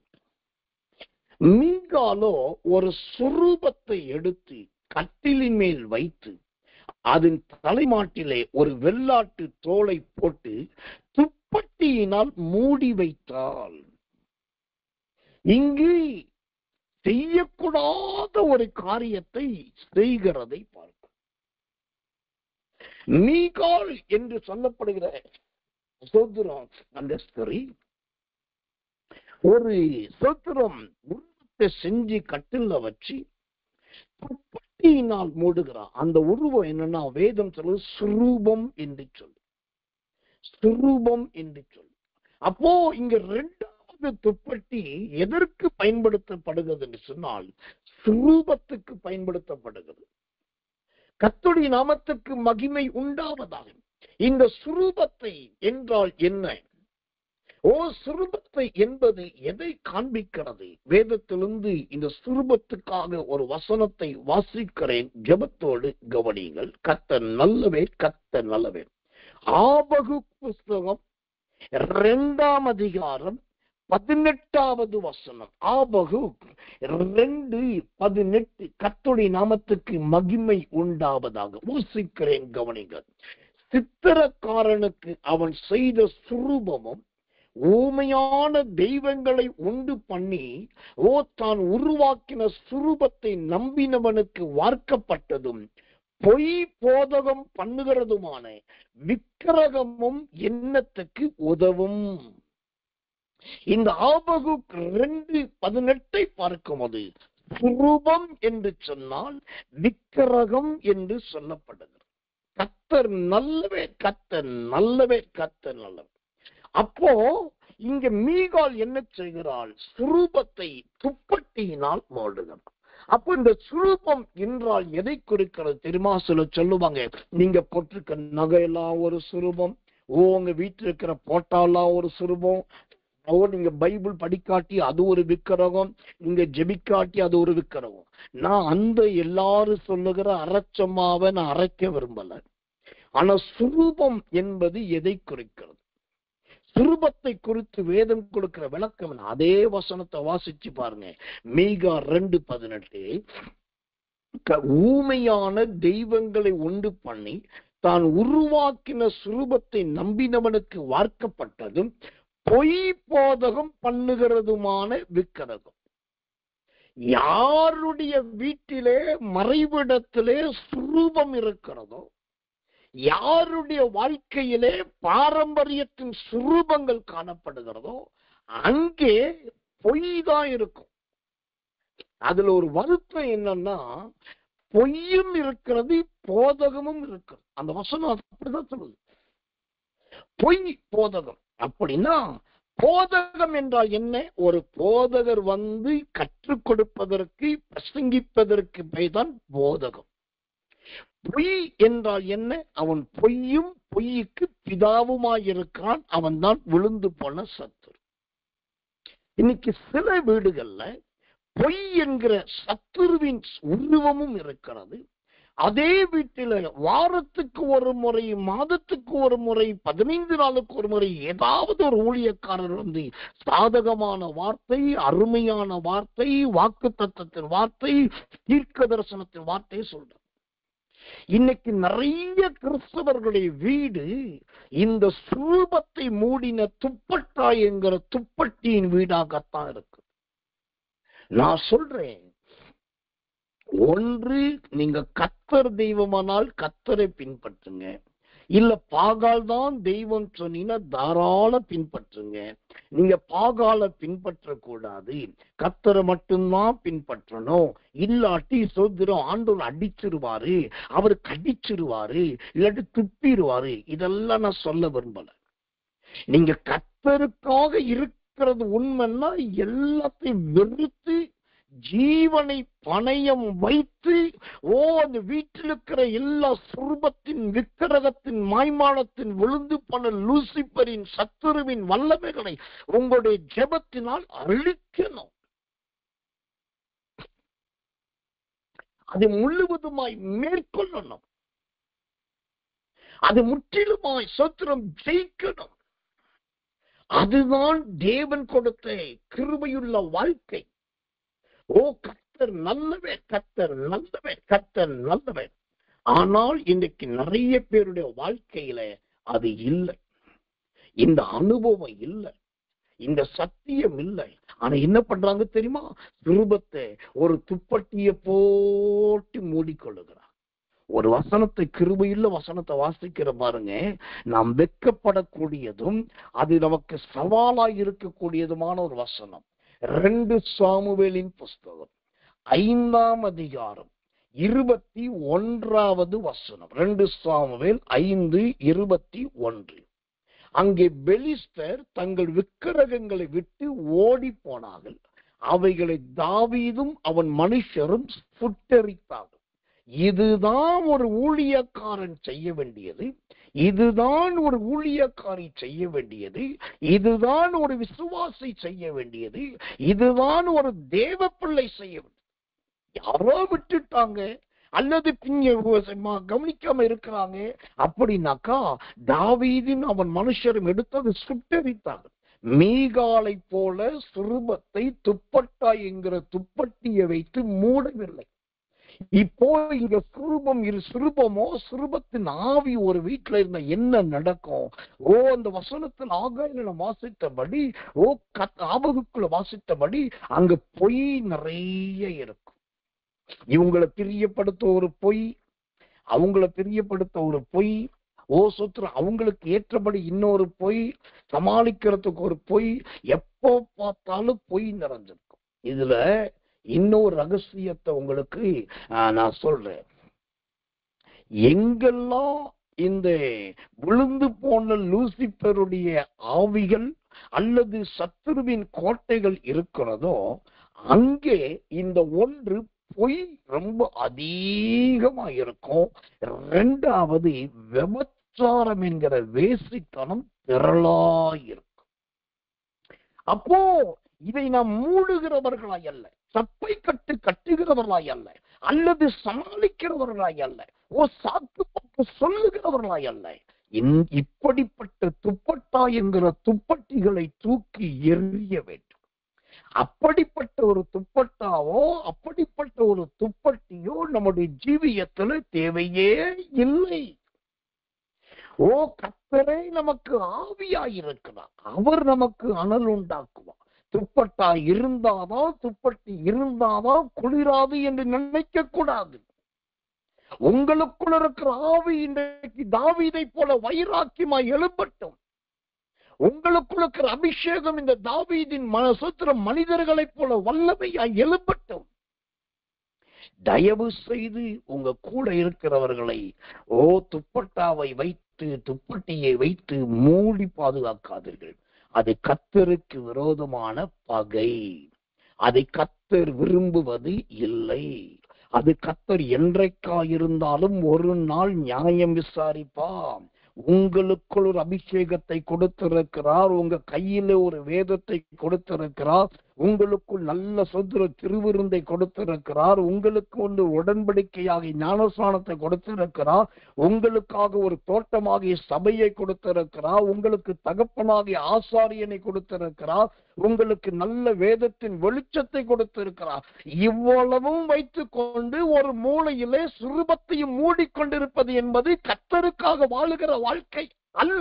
மீகாலோ ஒரு சுரூபத்தை எடுத்து கட்டிலின் மேல் வைத்து அதன் தலைமாட்டிலே ஒரு வெள்ளாட்டு தோலை போட்டு துப்பட்டியினால் மூடி வைத்தாள். இங்கு செய்யக்கூடாத ஒரு காரியத்தை செய்கிறதை பார்க்க, மீகால் என்று சொல்லப்படுகிற அந்த ஸ்திரீ ஒரு சோத்திரம் உருவத்தை செஞ்சு கட்டில வச்சு துப்பட்டியினால் மூடுகிறார். அந்த உருவம் என்னன்னா, வேதம் சொல்லு சுரூபம் என்று சொல்லு, சுரூபம் என்று சொல்லு. அப்போ இங்க 2வது துப்பட்டி எதற்கு பயன்படுத்தப்படுகிறது என்று சொன்னால், சுரூபத்துக்கு பயன்படுத்தப்படுகிறது. கர்த்தருடைய நாமத்துக்கு மகிமை உண்டாவதாக. இந்த சுரூபத்தை என்றால் என்ன? சுரூபத்தை என்பது எதை காண்பிக்கிறது? வேதத்திலிருந்து இந்த சுரூபத்துக்காக ஒரு வசனத்தை வாசிக்கிறேன், ஜெபத்தோடு கவனியுங்கள். கர்த்தர் நல்லவே, கர்த்தர் நல்லவே. ஆபகு புஸ்தகம் 2ஆம் அதிகாரம் 18வது வசனம். ஆபகு 2:18. கர்த்தருடைய நாமத்துக்கு மகிமை உண்டாவதாக. வாசிக்கிறேன், கவனிங்கள். சித்திரக்காரனுக்கு அவன் செய்த சுரூபமும் ஊமையான தெய்வங்களை உண்டு பண்ணி தான் உருவாக்கின சுரூபத்தை நம்பினவனுக்கு வார்க்கப்பட்டதும் பொய் போதகம் பண்ணுகிறதுமான விக்கிரகமும் எண்ணத்துக்கு உதவும். இந்த ஆபகு 2:18 பார்க்கும்போது சுரூபம் என்று சொன்னால் விக்கிரகம் என்று சொல்லப்படுகிறது. கர்த்தர் நல்லவே, கர்த்தர் நல்லவே, கர்த்தர் நல்லவே. அப்போ இங்க மீகால் என்ன செய்கிறாள்? சுரூபத்தை துப்பட்டியினால் மூடுகிறாள். அப்போ இந்த சுரூபம் என்றால் எதை குறிக்கிறது தெரியுமா? சொல்லுவாங்க, நீங்க போட்டிருக்க நகையெல்லாம் ஒரு சுரூபம், உங்க வீட்டில் இருக்கிற போட்டாலாம் ஒரு சுரூபம், நீங்க பைபிள் படிக்காட்டி அது ஒரு விக்கிரகம், நீங்க ஜெபிக்காட்டி அது ஒரு விக்கிரகம். நான் அந்த எல்லாரும் சொல்லுகிற அரைச்சமாவை நான் அரைக்க விரும்பல. ஆனா சுரூபம் என்பது எதை குறிக்கிறது? சுரூபத்தை குறித்து வேதம் கொடுக்கிற விளக்கம். அதே வசனத்தை வாசிச்சு பாருங்க. மீகா 2:18. ஊமையான தெய்வங்களை உண்டு பண்ணி தான் உருவாக்கின சுரூபத்தை நம்பினவனுக்கு வார்க்கப்பட்டதும் பொய் போதகம் பண்ணுகிறதுமான விக்கிரகம். யாருடைய வீட்டிலே மறைவிடத்திலே சுரூபம் இருக்கிறதோ, யாருடைய வாழ்க்கையிலே பாரம்பரியத்தின் சுரூபங்கள் காணப்படுகிறதோ, அங்கே பொய் தான் இருக்கும். அதுல ஒரு வருத்தம் என்னன்னா, பொய்யும் இருக்கிறது, போதகமும் இருக்கிறது. அந்த வசனம் அப்படிதான் சொல்லுது. பொய் போதகம் அப்படின்னா, போதகம் என்றால் என்ன? ஒரு போதகர் வந்து கற்றுக் கொடுப்பதற்கு, பிரசங்கிப்பதற்கு பெயர்தான் போதகம். பொய் என்றால் என்ன? அவன் பொய்யும் பொய்யுக்கு பிதாவுமாயிருக்கிறான். அவன் தான் விழுந்து போன சத்துரு. இன்னைக்கு சில வீடுகள்ல பொய் என்கிற சத்துருவின் உருவமும் இருக்கிறது. அதே வீட்டில வாரத்துக்கு ஒரு முறை, மாதத்துக்கு ஒரு முறை, 15 நாளுக்கு ஒரு முறை ஏதாவது ஒரு ஊழியக்காரர் வந்து சாதகமான வார்த்தை, அருமையான வார்த்தை, வாக்குத்தத்தத்தின் வார்த்தை, தீர்க்க தரிசனத்தின் வார்த்தையை சொல்ற. இன்னைக்கு நிறைய கிறிஸ்தவர்களுடைய வீடு இந்த சுரூபத்தை மூடின துப்பட்டா என்கிற துப்பட்டியின் வீடாகத்தான் இருக்கு. நான் சொல்றேன், ஒன்று நீங்க கர்த்தர் தெய்வமானால் கர்த்தரை பின்பற்றுங்க, இல்ல பாகால் தான் தெய்வம் சொன்னீங்கன்னா தாராள பின்பற்றுங்க. நீங்க பாகால பின்பற்ற கூடாது, கர்த்தரை மட்டும்தான் பின்பற்றணும். இல்லாட்டி சோதரம் ஆண்டவர் அடிச்சிருவாரு, அவரு கடிச்சிருவாரு, இல்லாட்டி துப்பிடுவாரு. இதெல்லாம் நான் சொல்ல விரும்பல. நீங்க கர்த்தருக்காக இருக்கிறது உண்மைன்னா எல்லாத்தையும் வெறுத்து ஜீவனை பணயம் வைத்து அந்த வீட்டில் இருக்கிற எல்லா சுரூபத்தின் விக்கிரகத்தின் மாய்மானத்தின் விழுந்து போன லூசிபரின் சத்துருவின் வல்லமைகளை உங்களுடைய ஜெபத்தினால் அழிக்கணும். அது முழுவதுமாய் மேற்கொள்ளணும். அது முற்றிலுமாய் சோத்திரம் ஜெயிக்கணும். அதுதான் தேவன் கொடுத்த கிருபையுள்ள வாழ்க்கை. கர்த்தர் நல்லவர், கர்த்தர் நல்லவர், கர்த்தர் நல்லவர். ஆனால் இன்னைக்கு நிறைய பேருடைய வாழ்க்கையில அது இல்லை, இந்த அனுபவம் இல்லை, இந்த சத்தியம் இல்லை. ஆனா என்ன பண்றாங்க தெரியுமா? சுரூபத்தை ஒரு துப்பட்டிய போட்டு மூடிக்கொள்ளுகிறார். ஒரு வசனத்தை, கிருபையுள்ள வசனத்தை வாசிக்கிற பாருங்க, நாம் வெட்கப்படக்கூடியதும் அது நமக்கு சவாலாய் இருக்கக்கூடியதுமான ஒரு வசனம். 2 சாமுவேலின் புஸ்தகம் 5ஆம் அதிகாரம் 21வது வசனம். 2 சாமுவேல் 5:21. அங்கே பெலிஸ்தர் தங்கள் விக்கிரகங்களை விட்டு ஓடி போனார்கள். அவைகளை தாவீதும் அவன் மனுஷரும் சுட்டெரித்தார்கள். இதுதான் ஒரு ஊழியக்காரன் செய்ய வேண்டியது, இதுதான் ஒரு ஊழியக்காரி செய்ய வேண்டியது, இதுதான் ஒரு விசுவாசி செய்ய வேண்டியது, இதுதான் ஒரு தேவ பிள்ளை செய்ய வேண்டியது. யாரோ விட்டுட்டாங்க அல்லது கவனிக்காம இருக்கிறாங்க அப்படின்னாக்கா, தாவீதின் அவன் மனுஷரும் எடுத்து அதை சுட்டெரித்தாங்க. மீகாலை போல சுரூபத்தை துப்பட்டா என்கிற துப்பட்டியை வைத்து மூடவில்லை. இப்போ இங்க சுரூபமோ சுரூபத்தின் ஆவி ஒரு வீட்டுல இருந்த என்ன நடக்கும்? அந்த வசனத்தில் ஆகாயில வாசித்தபடி, ஆபகுக்குள்ள வாசித்தபடி அங்க பொய் நிறைய இருக்கும். இவங்களை பிரியப்படுத்த ஒரு பொய், அவங்கள பிரியப்படுத்த ஒரு பொய், சொத்துரம் அவங்களுக்கு ஏற்றபடி இன்னொரு பொய், சமாளிக்கிறதுக்கு ஒரு பொய், எப்போ பார்த்தாலும் பொய் நிறைஞ்சிருக்கும். இதுல இன்னொரு ரகசியத்தை உங்களுக்கு நான் சொல்றேன். எங்கெல்லாம் இந்த விழுந்து போன லூசிபருடைய ஆவிகள் அல்லது சத்துருவின் கோட்டைகள் இருக்கிறதோ, அங்கே இந்த ஒன்று பொய் ரொம்ப அதிகமா இருக்கும். 2வது விபச்சாரம் என்கிற வேசித்தனம் திரளாயிருக்கும். அப்போ இதை நாம் மூடுகிறவர்களாய் அல்ல, சப்பை கட்டுகிறவர்களாய் அல்ல, அல்லது சமாளிக்கிறவர்களாய் அல்ல, சாக்கு பட்டு சொல்லுகிறவர்களாய் அல்ல. இப்படிப்பட்ட துப்பட்டா என்கிற துப்பட்டிகளை தூக்கி எறிய வேண்டும். அப்படிப்பட்ட ஒரு துப்பட்டாவோ அப்படிப்பட்ட ஒரு துப்பட்டியோ நம்முடைய ஜீவியத்துல தேவையே இல்லை. கர்த்தரே நமக்கு ஆவியாயிருக்கிறார், அவர் நமக்கு அனல் உண்டாக்குவார். துப்பட்டா இருந்தாதான், துப்பட்டி இருந்தாதான் குளிராது என்று நினைக்க கூடாது. உங்களுக்குள்ள இருக்கிற ஆவி இன்றைக்கு தாவீதை போல வைராக்கியமாய் எழும்பட்டும். உங்களுக்குள்ள இருக்கிற அபிஷேகம் இந்த தாவீதின் மனசுத்திரம் மனிதர்களைப் போல வல்லமையாய் எழும்பட்டும். தயவு செய்து உங்க கூட இருக்கிறவர்களை துப்பட்டாவை வைத்து, துப்பட்டியை வைத்து மூடி பாதுகாக்காதீர்கள். அது கர்த்தருக்கு விரோதமான பகை. அதை கர்த்தர் விரும்புவது இல்லை. அது கர்த்தர் என்றைக்காயிருந்தாலும் ஒரு நாள் நியாயம் விசாரிப்பார். உங்களுக்குள் ஒரு அபிஷேகத்தை கொடுத்திருக்கிறார், உங்க கையில ஒரு வேதத்தை கொடுத்திருக்கிறார், உங்களுக்குள் நல்ல சொந்த திருவிருந்தை கொடுத்திருக்கிறார், உங்களுக்கு ஒன்று உடன்படிக்கையாகி ஞானஸ்நானத்தை கொடுத்திருக்கிறார், உங்களுக்காக ஒரு தோட்டமாகிய சபையை கொடுத்திருக்கிறார், உங்களுக்கு தகப்பனாகிய ஆசாரியனை கொடுத்திருக்கிறார், உங்களுக்கு நல்ல வேதத்தின் வெளிச்சத்தை கொடுத்திருக்கிறார். இவ்வளவும் வைத்துக் கொண்டு ஒரு மூலையிலே சுரூபத்தையும் மூடிக்கொண்டிருப்பது என்பது கர்த்தருக்காக வாழுகிற வாழ்க்கை அல்ல.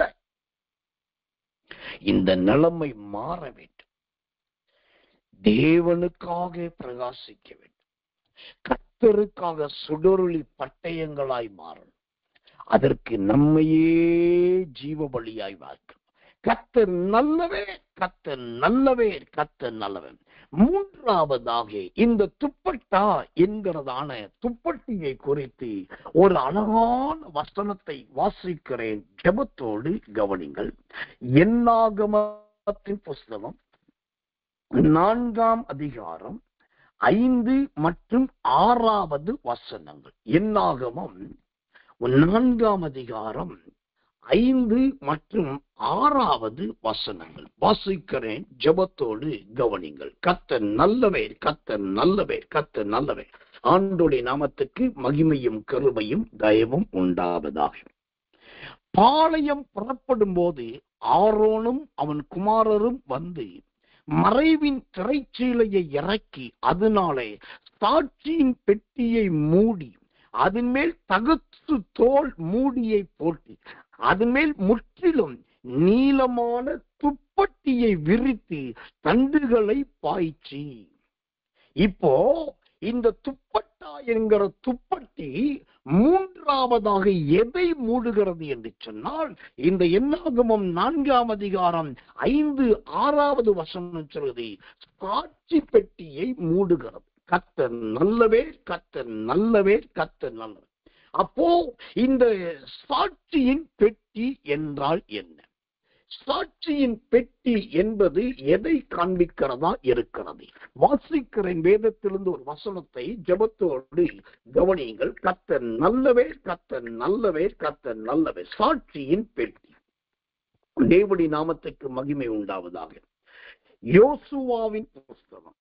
இந்த நிலைமை மாற வேண்டும். தேவனுக்காக பிரகாசிக்க வேண்டும். கர்த்தருக்காக சுடரொளி பட்டயங்களாய் மாறணும். அதற்கு நம்மையே ஜீவ பலியாய் வாழ்க்கணும். கர்த்தர் நல்லவே, கர்த்தர் நல்லவே, கர்த்தர் நல்லவன். 3வதாக இந்த துப்பட்டா என்கிறதான துப்பட்டியை குறித்து ஒரு அழகான வசனத்தை வாசிக்கிறேன். ஜெபத்தோடு கவனிங்கள். என்னாகமத்தின் புஸ்தகம் 4ஆம் அதிகாரம் 5 மற்றும் 6 வசனங்கள். என்னாகமம் 4 அதிகாரம் 5 மற்றும் 6 வசனங்கள் வாசிக்கிறேன். ஜெபத்தோடு கவனிங்கள். கர்த்தர் நல்லவர், கர்த்தர் நல்லவர், கர்த்தர் நல்லவர். ஆண்டவருடைய நாமத்துக்கு மகிமையும் கிருபையும் தயவும் உண்டாவதாக. பாளையம் புறப்படும் போது ஆரோனும் அவன் குமாரரும் வந்து மறைவின் திரைச்சீலையை இறக்கி அதனாலே சாட்சியின் பெட்டியை மூடி அதன் மேல் தகச்சு தோல் மூடியை போட்டு அதன் மேல் முற்றிலும் நீளமான துப்பட்டியை விரித்து தண்டுகளை பாய்ச்சி. இப்போ இந்த துப்பட்டா என்கிற துப்பட்டி மூன்றாவதாக எதை மூடுகிறது என்று சொன்னால், இந்த என்னாகமம் 4 அதிகாரம் 5, 6 வசனம் சொல்வது சாட்சி பெட்டியை மூடுகிறது. கர்த்தர் நல்லவே, கர்த்தர் நல்லவே, கர்த்தர் நல்லவே. அப்போ இந்த சாட்சியின் பெட்டி என்றால் என்ன? சாட்சியின் பெட்டி என்பது எதை காண்பிக்கிறதா இருக்கிறது? வாசிக்கிறேன் வேதத்திலிருந்து ஒரு வசனத்தை. ஜெபத்தோடு கவனியுங்கள். கர்த்தர் நல்லவே, கர்த்தர் நல்லவே, கர்த்தர் நல்லவே. சாட்சியின் பெட்டி. தேவனுடைய நாமத்துக்கு மகிமை உண்டாவதாக. யோசுவாவின் புஸ்தகம்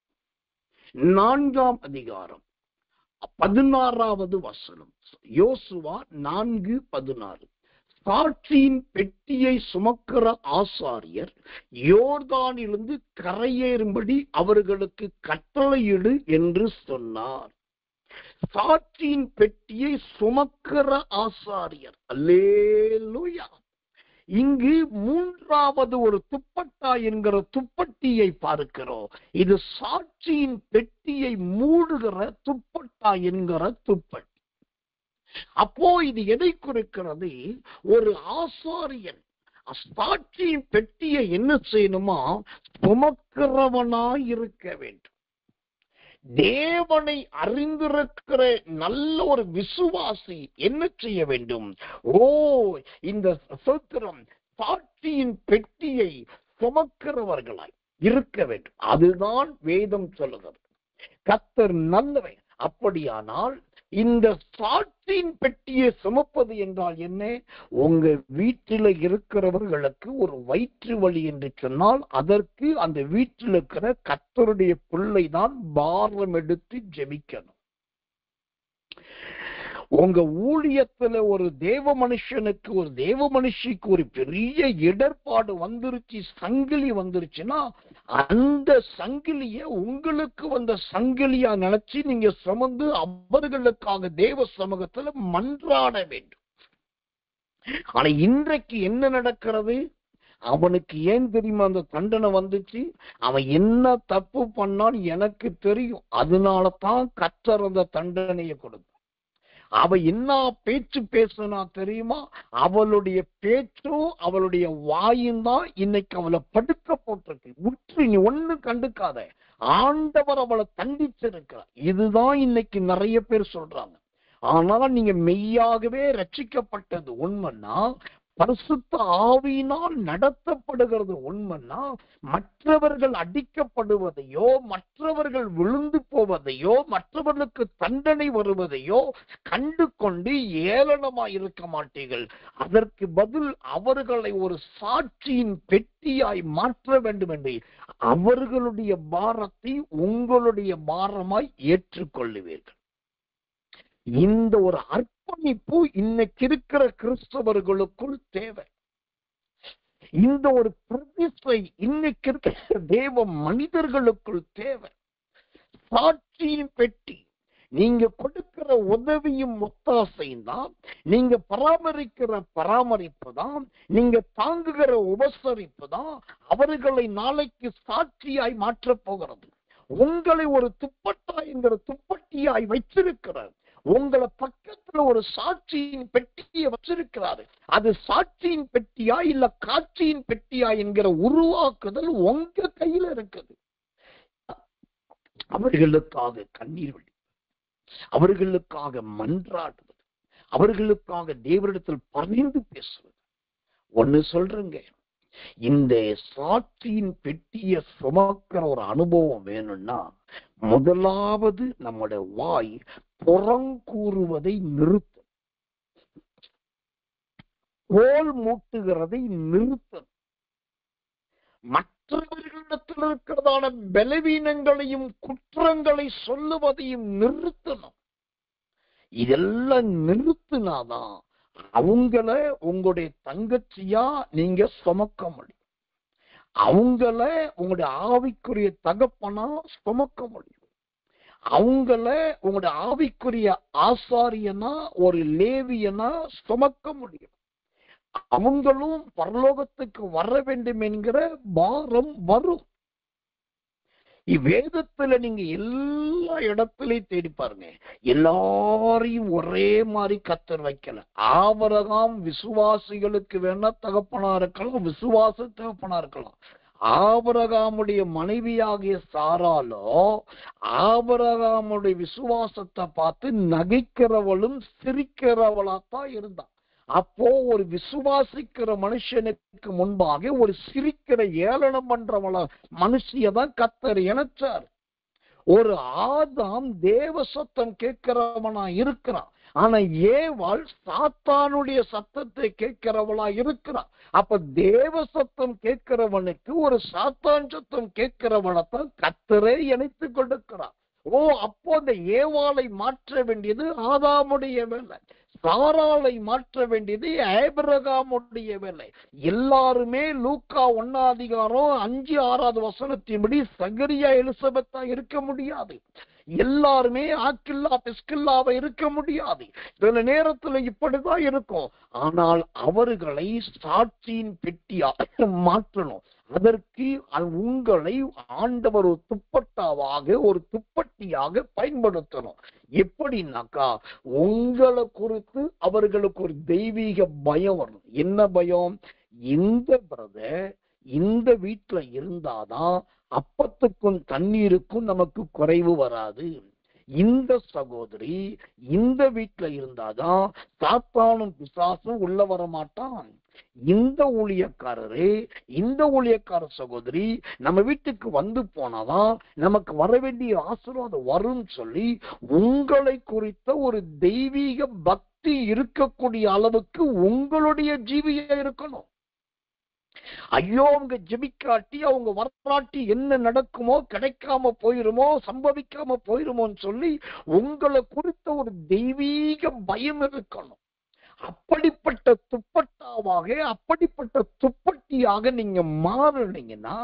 4 அதிகாரம் 16 வசனம். யோசுவா 4:16. சாட்சியின் பெட்டியை சுமக்கிற ஆசாரியர் யோர்தானிலிருந்து கரையேறும்படி அவர்களுக்கு கட்டளையிடு என்று சொன்னார். சாட்சியின் பெட்டியை சுமக்கிற ஆசாரியர். அல்லேலூயா. இங்கு மூன்றாவது ஒரு துப்பட்டா என்கிற துப்பட்டியை பார்க்கிறோம். இது சாட்சியின் பெட்டியை மூடுகிற துப்பட்டா என்கிற துப்பட்டி. அப்போ இது எதை குறிக்கிறது? ஒரு ஆசாரியன் சாட்சியின் பெட்டியை என்ன செய்யணுமா? சுமக்கிறவனாய் இருக்க வேண்டும். தேவனை அறிந்திருக்கிற நல்ல ஒரு விசுவாசி என்ன செய்ய வேண்டும்? இந்த சோத்திரம் சாட்சியின் பெட்டியை சுமக்கிறவர்களாய் இருக்க வேண்டும். அதுதான் வேதம் சொல்லுகிறது. கர்த்தர் நல்லவர். அப்படியானால் இந்த சாட்சியின் பெட்டியை சுமப்பது என்றால் என்ன? உங்க வீட்டில் இருக்கிறவர்களுக்கு ஒரு வயிற்று வலி என்று சொன்னால் அதற்கு அந்த வீட்டில் இருக்கிற கர்த்தருடைய பிள்ளை தான் பாரம் எடுத்து ஜெபிக்கணும். உங்க ஊழியத்துல ஒரு தேவ மனுஷனுக்கு ஒரு தேவ மனுஷிக்கு ஒரு பெரிய இடர்பாடு வந்துருச்சு, சங்கிலி வந்துருச்சுன்னா அந்த சங்கிலிய உங்களுக்கு வந்த சங்கிலியா நினைச்சு நீங்க சுமந்து அவர்களுக்காக தேவ சமூகத்துல மன்றாட வேண்டும். ஆனா இன்றைக்கு என்ன நடக்கிறது? அவனுக்கு ஏன் தெரியுமா அந்த தண்டனை வந்துச்சு? அவன் என்ன தப்பு பண்ணான்னு எனக்கு தெரியும், அதனால தான் கர்த்தர் அந்த தண்டனையை கொடுத்தார். அவ என்ன பேச்சு பேசுனா தெரியுமா? அவளுடைய பேச்சும் அவளுடைய வாயும் தான் இன்னைக்கு அவளை படுக்க போட்டிருக்கு. உற்று நீ ஒண்ணு கண்டுக்காத, ஆண்டவர் அவளை தண்டிச்சிருக்கிறார். இதுதான் இன்னைக்கு நிறைய பேர் சொல்றாங்க. ஆனால் நீங்க மெய்யாகவே ரட்சிக்கப்பட்டது உண்மைன்னா, பரிசுத்த ஆவியினால் நடத்தப்படுகிறது உண்மைன்னா, மற்றவர்கள் அடிக்கப்படுவதையோ மற்றவர்கள் விழுந்து போவதையோ மற்றவர்களுக்கு தண்டனை வருவதையோ கண்டு கொண்டு ஏளனமாய் இருக்க மாட்டீர்கள். அதற்கு பதில் அவர்களை ஒரு சாட்சியின் பெட்டியாய் மாற்ற வேண்டும் என்று அவர்களுடைய பாரத்தை உங்களுடைய பாரமாய் ஏற்றுக்கொள்ளுவீர்கள். இந்த ஒரு அர்ப்பணிப்பு இன்னைக்கு இருக்கிற கிறிஸ்தவர்களுக்குள் தேவை. இந்த ஒரு பிரதிஷ்டை இன்னைக்கு இருக்கிற தேவ மனிதர்களுக்குள் தேவை. சாட்சியின் பெட்டி. நீங்க கொடுக்கிற உதவியும் ஒத்தாசையும் தான், நீங்க பராமரிக்கிற பராமரிப்பு தான், நீங்க தாங்குகிற உபசரிப்பு தான் அவர்களை நாளைக்கு சாட்சியாய் மாற்றப் போகிறது. உங்களை ஒரு துப்பட்டா என்கிற துப்பட்டியாய் வைத்திருக்கிறார். உங்களை பக்கத்துல ஒரு சாட்சியின் பெட்டியை வச்சிருக்கிறாரு. அது சாட்சியின் பெட்டியா இல்ல காட்சியின் பெட்டியா என்கிற உருவாக்குதல் உங்க கையில இருக்குது. அவர்களுக்காக கண்ணீர் வடி, அவர்களுக்காக மன்றாடுவது, அவர்களுக்காக தேவனிடத்தில் பரிந்து பேசுவது. ஒன்னு சொல்றேங்க, இந்த சாட்சியின் பெட்டியை சுமக்கிற ஒரு அனுபவம் வேணும்னா முதலாவது நம்முடைய வாய் புறங்கூறுவதை நிறுத்தும், கோல் மூட்டுகிறதை நிறுத்தும், மற்றவர்களிடத்தில் இருக்கிறதான பலவீனங்களையும் குற்றங்களை சொல்லுவதையும் நிறுத்தணும். இதெல்லாம் நிறுத்தினாதான் அவங்கள உங்களுடைய தங்கச்சியா நீங்க சுமக்க முடியும், அவங்கள உங்களுடைய ஆவிக்குரிய தகப்பனா சுமக்க முடியும், அவங்கள உங்களுடைய ஆவிக்குரிய ஆசாரியனா ஒரு லேவியனா சுமக்க முடியும். அவங்களும் பரலோகத்துக்கு வர வேண்டும் என்கிற பாரம் வரும். இவ்வேதத்துல நீங்க எல்லா இடத்துலயும் தேடி பாருங்க, எல்லாரையும் ஒரே மாதிரி கர்த்தர் வைக்கல. ஆபிரகாம் விசுவாசிகளுக்கு வேணா தகப்பனா இருக்கலாம், விசுவாச தகப்பனா இருக்கலாம். ஆபிரகாமுடைய மனைவியாகிய சாராலோ ஆபிரகாமுடைய விசுவாசத்தை பார்த்து நகைக்கிறவளும் சிரிக்கிறவளாத்தான் இருந்தான். அப்போ ஒரு விசுவாசிக்கிற மனுஷனுக்கு முன்பாக ஒரு சிரிக்கிற ஏளனம் பண்றவள மனுஷியதான் கர்த்தர் இணைச்சார். ஒரு ஆதாம் தேவ சத்தம் கேட்கிறவனா இருக்கிறான், ஆனா ஏவாள் சாத்தானுடைய சத்தத்தை கேட்கிறவளா இருக்கிறான். அப்ப தேவ சத்தம் கேட்கிறவனுக்கு ஒரு சாத்தான் சத்தம் கேட்கிறவனைத்தான் கர்த்தரே இணைத்து கொடுக்கிறார். அப்போ அந்த ஏவாளை மாற்ற வேண்டியது ஆதாமுடைய வேலை, சாராளை மாற்ற வேண்டியது ஆபிரகாமுடைய வேலை. எல்லாருமே லூக்கா 1:5-6 சகரியா எலிசபெத்தா இருக்க முடியாது. எல்லாருமே ஆக்கில்லா பிஸ்கில்லாவை இருக்க முடியாது. சில நேரத்துல இப்படிதான் இருக்கும். ஆனால் அவர்களை சாட்சியின் பெட்டியா மாற்றணும். அதற்கு உங்களை ஆண்டவர் ஒரு துப்பட்டாவாக ஒரு துப்பட்டியாக பயன்படுத்தணும். எப்படின்னாக்கா உங்களை குறித்து அவர்களுக்கு ஒரு தெய்வீக பயம் வரும். என்ன பயம்? இந்த பிரதர் இந்த வீட்டுல இருந்தாதான் அப்பத்துக்கும் தண்ணீருக்கும் நமக்கு குறைவு வராது. இந்த சகோதரி இந்த வீட்டுல இருந்தாதான் சாத்தானும் பிசாசும் உள்ள வர மாட்டான். இந்த ஊழியக்காரரே இந்த ஊழியக்கார சகோதரி நம்ம வீட்டுக்கு வந்து போனாதான் நமக்கு வர வேண்டிய ஆசீர்வாதம் வரும் சொல்லி உங்களை குறித்த ஒரு தெய்வீக பக்தி இருக்கக்கூடிய அளவுக்கு உங்களுடைய ஜீவியா இருக்கணும். ஐயோ அவங்க ஜெபிக்காட்டி அவங்க வரலாட்டி என்ன நடக்குமோ, கிடைக்காம போயிருமோ, சம்பவிக்காம போயிருமோன்னு சொல்லி உங்களை குறித்த ஒரு தெய்வீக பயம் இருக்கணும். அப்படிப்பட்ட துப்பட்டாவாக அப்படிப்பட்ட துப்பட்டியாக நீங்க மாறினீங்கன்னா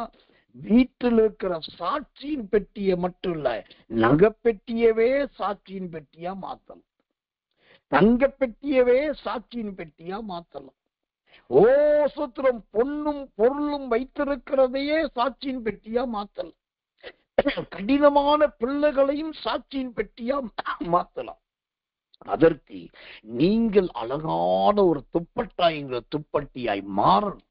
வீட்டில் இருக்கிற சாட்சியின் பெட்டியை மட்டும் இல்ல, நகை பெட்டியவே சாட்சியின் பெட்டியா மாத்தலாம், தங்க பெட்டியவே சாட்சியின் பெட்டியா மாத்தலாம். சுத்திரம் பொன்னும் பொருளும் வைத்திருக்கிறதையே சாட்சியின் பெட்டியா மாத்தலாம். கடினமான பிள்ளைகளையும் சாட்சியின் பெட்டியா மாத்தலாம். அதற்கு நீங்கள் அழகான ஒரு துப்பட்டாய்ங்கிற துப்பட்டியாய் மாறணும்.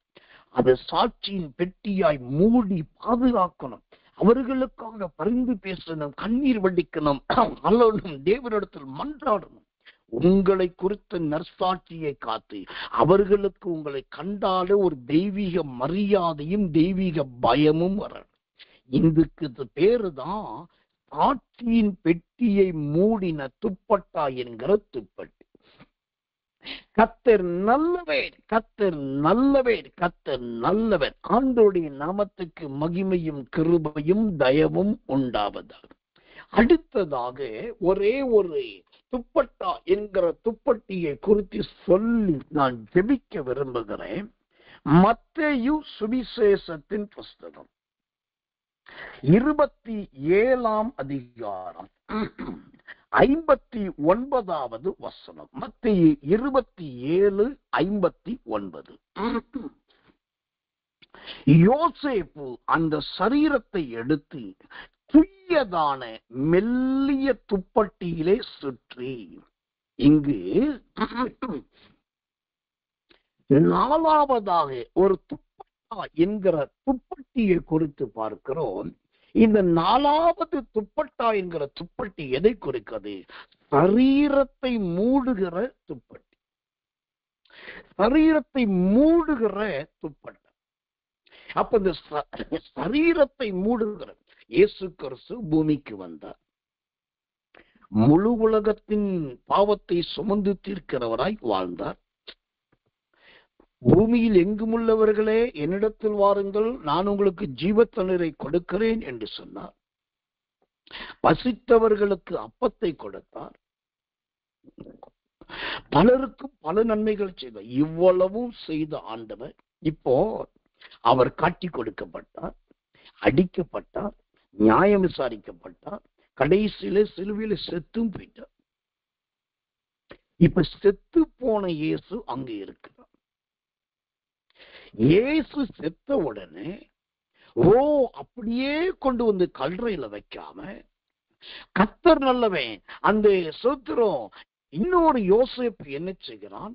அது சாட்சியின் பெட்டியாய் மூடி பாதுகாக்கணும். அவர்களுக்காக பரிந்து பேசணும், கண்ணீர் வடிக்கணும், அழணும், தேவனிடத்தில் மன்றாடணும். உங்களை குறித்த நற்சாட்சியை காத்து அவர்களுக்கு உங்களை கண்டாலே ஒரு தெய்வீக மரியாதையும் தெய்வீக பயமும் வரணும். இதுக்கு பேருதான் சாட்சியின் பெட்டியை மூடின துப்பட்டா என்கிற துப்பட்டி. கர்த்தர் நல்லவர், கர்த்தர் நல்லவர், கர்த்தர் நல்லவர். ஆண்டவருடைய நாமத்துக்கு மகிமையும் கிருபையும் தயவும் உண்டாவதாக. அடுத்ததாக ஒரே ஒரு துப்பட்டா என்கிற துப்பட்டியை குறித்து சொல்லி நான் ஜெபிக்க விரும்புகிறேன். மத்தேயு சுவிசேஷத்தின் புஸ்தகம் 27 அதிகாரம் 59வது வசனம். மத்தேயு 27:59. யோசேப்பு அந்த சரீரத்தை எடுத்து துய்யதான மெல்லிய துப்பட்டியிலே சுற்றி, இங்கு 4வதாக ஒரு துப்பட்டா என்கிற துப்பட்டியை குறித்து பார்க்கிறோம். இந்த 4வது துப்பட்டா என்கிற துப்பட்டி எதை குறிக்கிறது? சரீரத்தை மூடுகிற துப்பட்டி, சரீரத்தை மூடுகிற துப்பட்டா. அப்ப இந்த சரீரத்தை மூடுகிற இயேசு கிறிஸ்து பூமிக்கு வந்தார். முழு உலகத்தின் பாவத்தை சுமந்து தீர்க்கிறவராய் வாழ்ந்தார். பூமியில் எங்குமுள்ளவர்களே என்னிடத்தில் வாருங்கள், நான் உங்களுக்கு ஜீவத்தண்ணீரை கொடுக்கிறேன் என்று சொன்னார். பசித்தவர்களுக்கு அப்பத்தை கொடுத்தார். பலருக்கும் பல நன்மைகள் செய்தார். இவ்வளவும் செய்த ஆண்டவர் இப்போ அவர் காட்டி கொடுக்கப்பட்டார், அடிக்கப்பட்டார், நியாயம் விசாரிக்கப்பட்டார், கடைசியில சிலுவையில செத்தும் போயிட்டார். இப்ப செத்து போன இயேசு அங்க இருக்கிறார். இயேசு செத்த உடனே அப்படியே கொண்டு வந்து கல்லறையில வைக்காம, கர்த்தர் நல்லவன் அந்த சோத்திரம். இன்னொரு யோசேப்பு என்ன செய்கிறான்?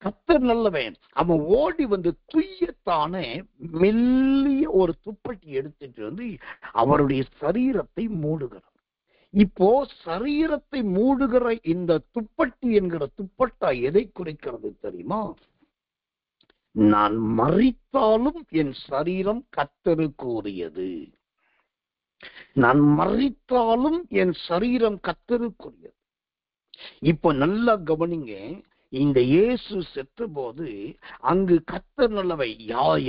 கர்த்தர் நல்லவன், அவன் ஓடி வந்து துய்யத்தானே மெல்லிய ஒரு துப்பட்டி எடுத்துட்டு வந்து அவருடைய சரீரத்தை மூடுகிறான். இப்போ சரீரத்தை மூடுகிற இந்த துப்பட்டி என்கிற துப்பட்டா எதை குறிக்கிறது தெரியுமா? நான் மரித்தாலும் என் சரீரம் கர்த்தருக்கு உரியது. நான் மரித்தாலும் என் சரீரம் கர்த்தருக்குரியது. இப்போ நல்லா கவனிங்க, இந்த இயேசு செத்த போது அங்கு கர்த்தர் நல்லவை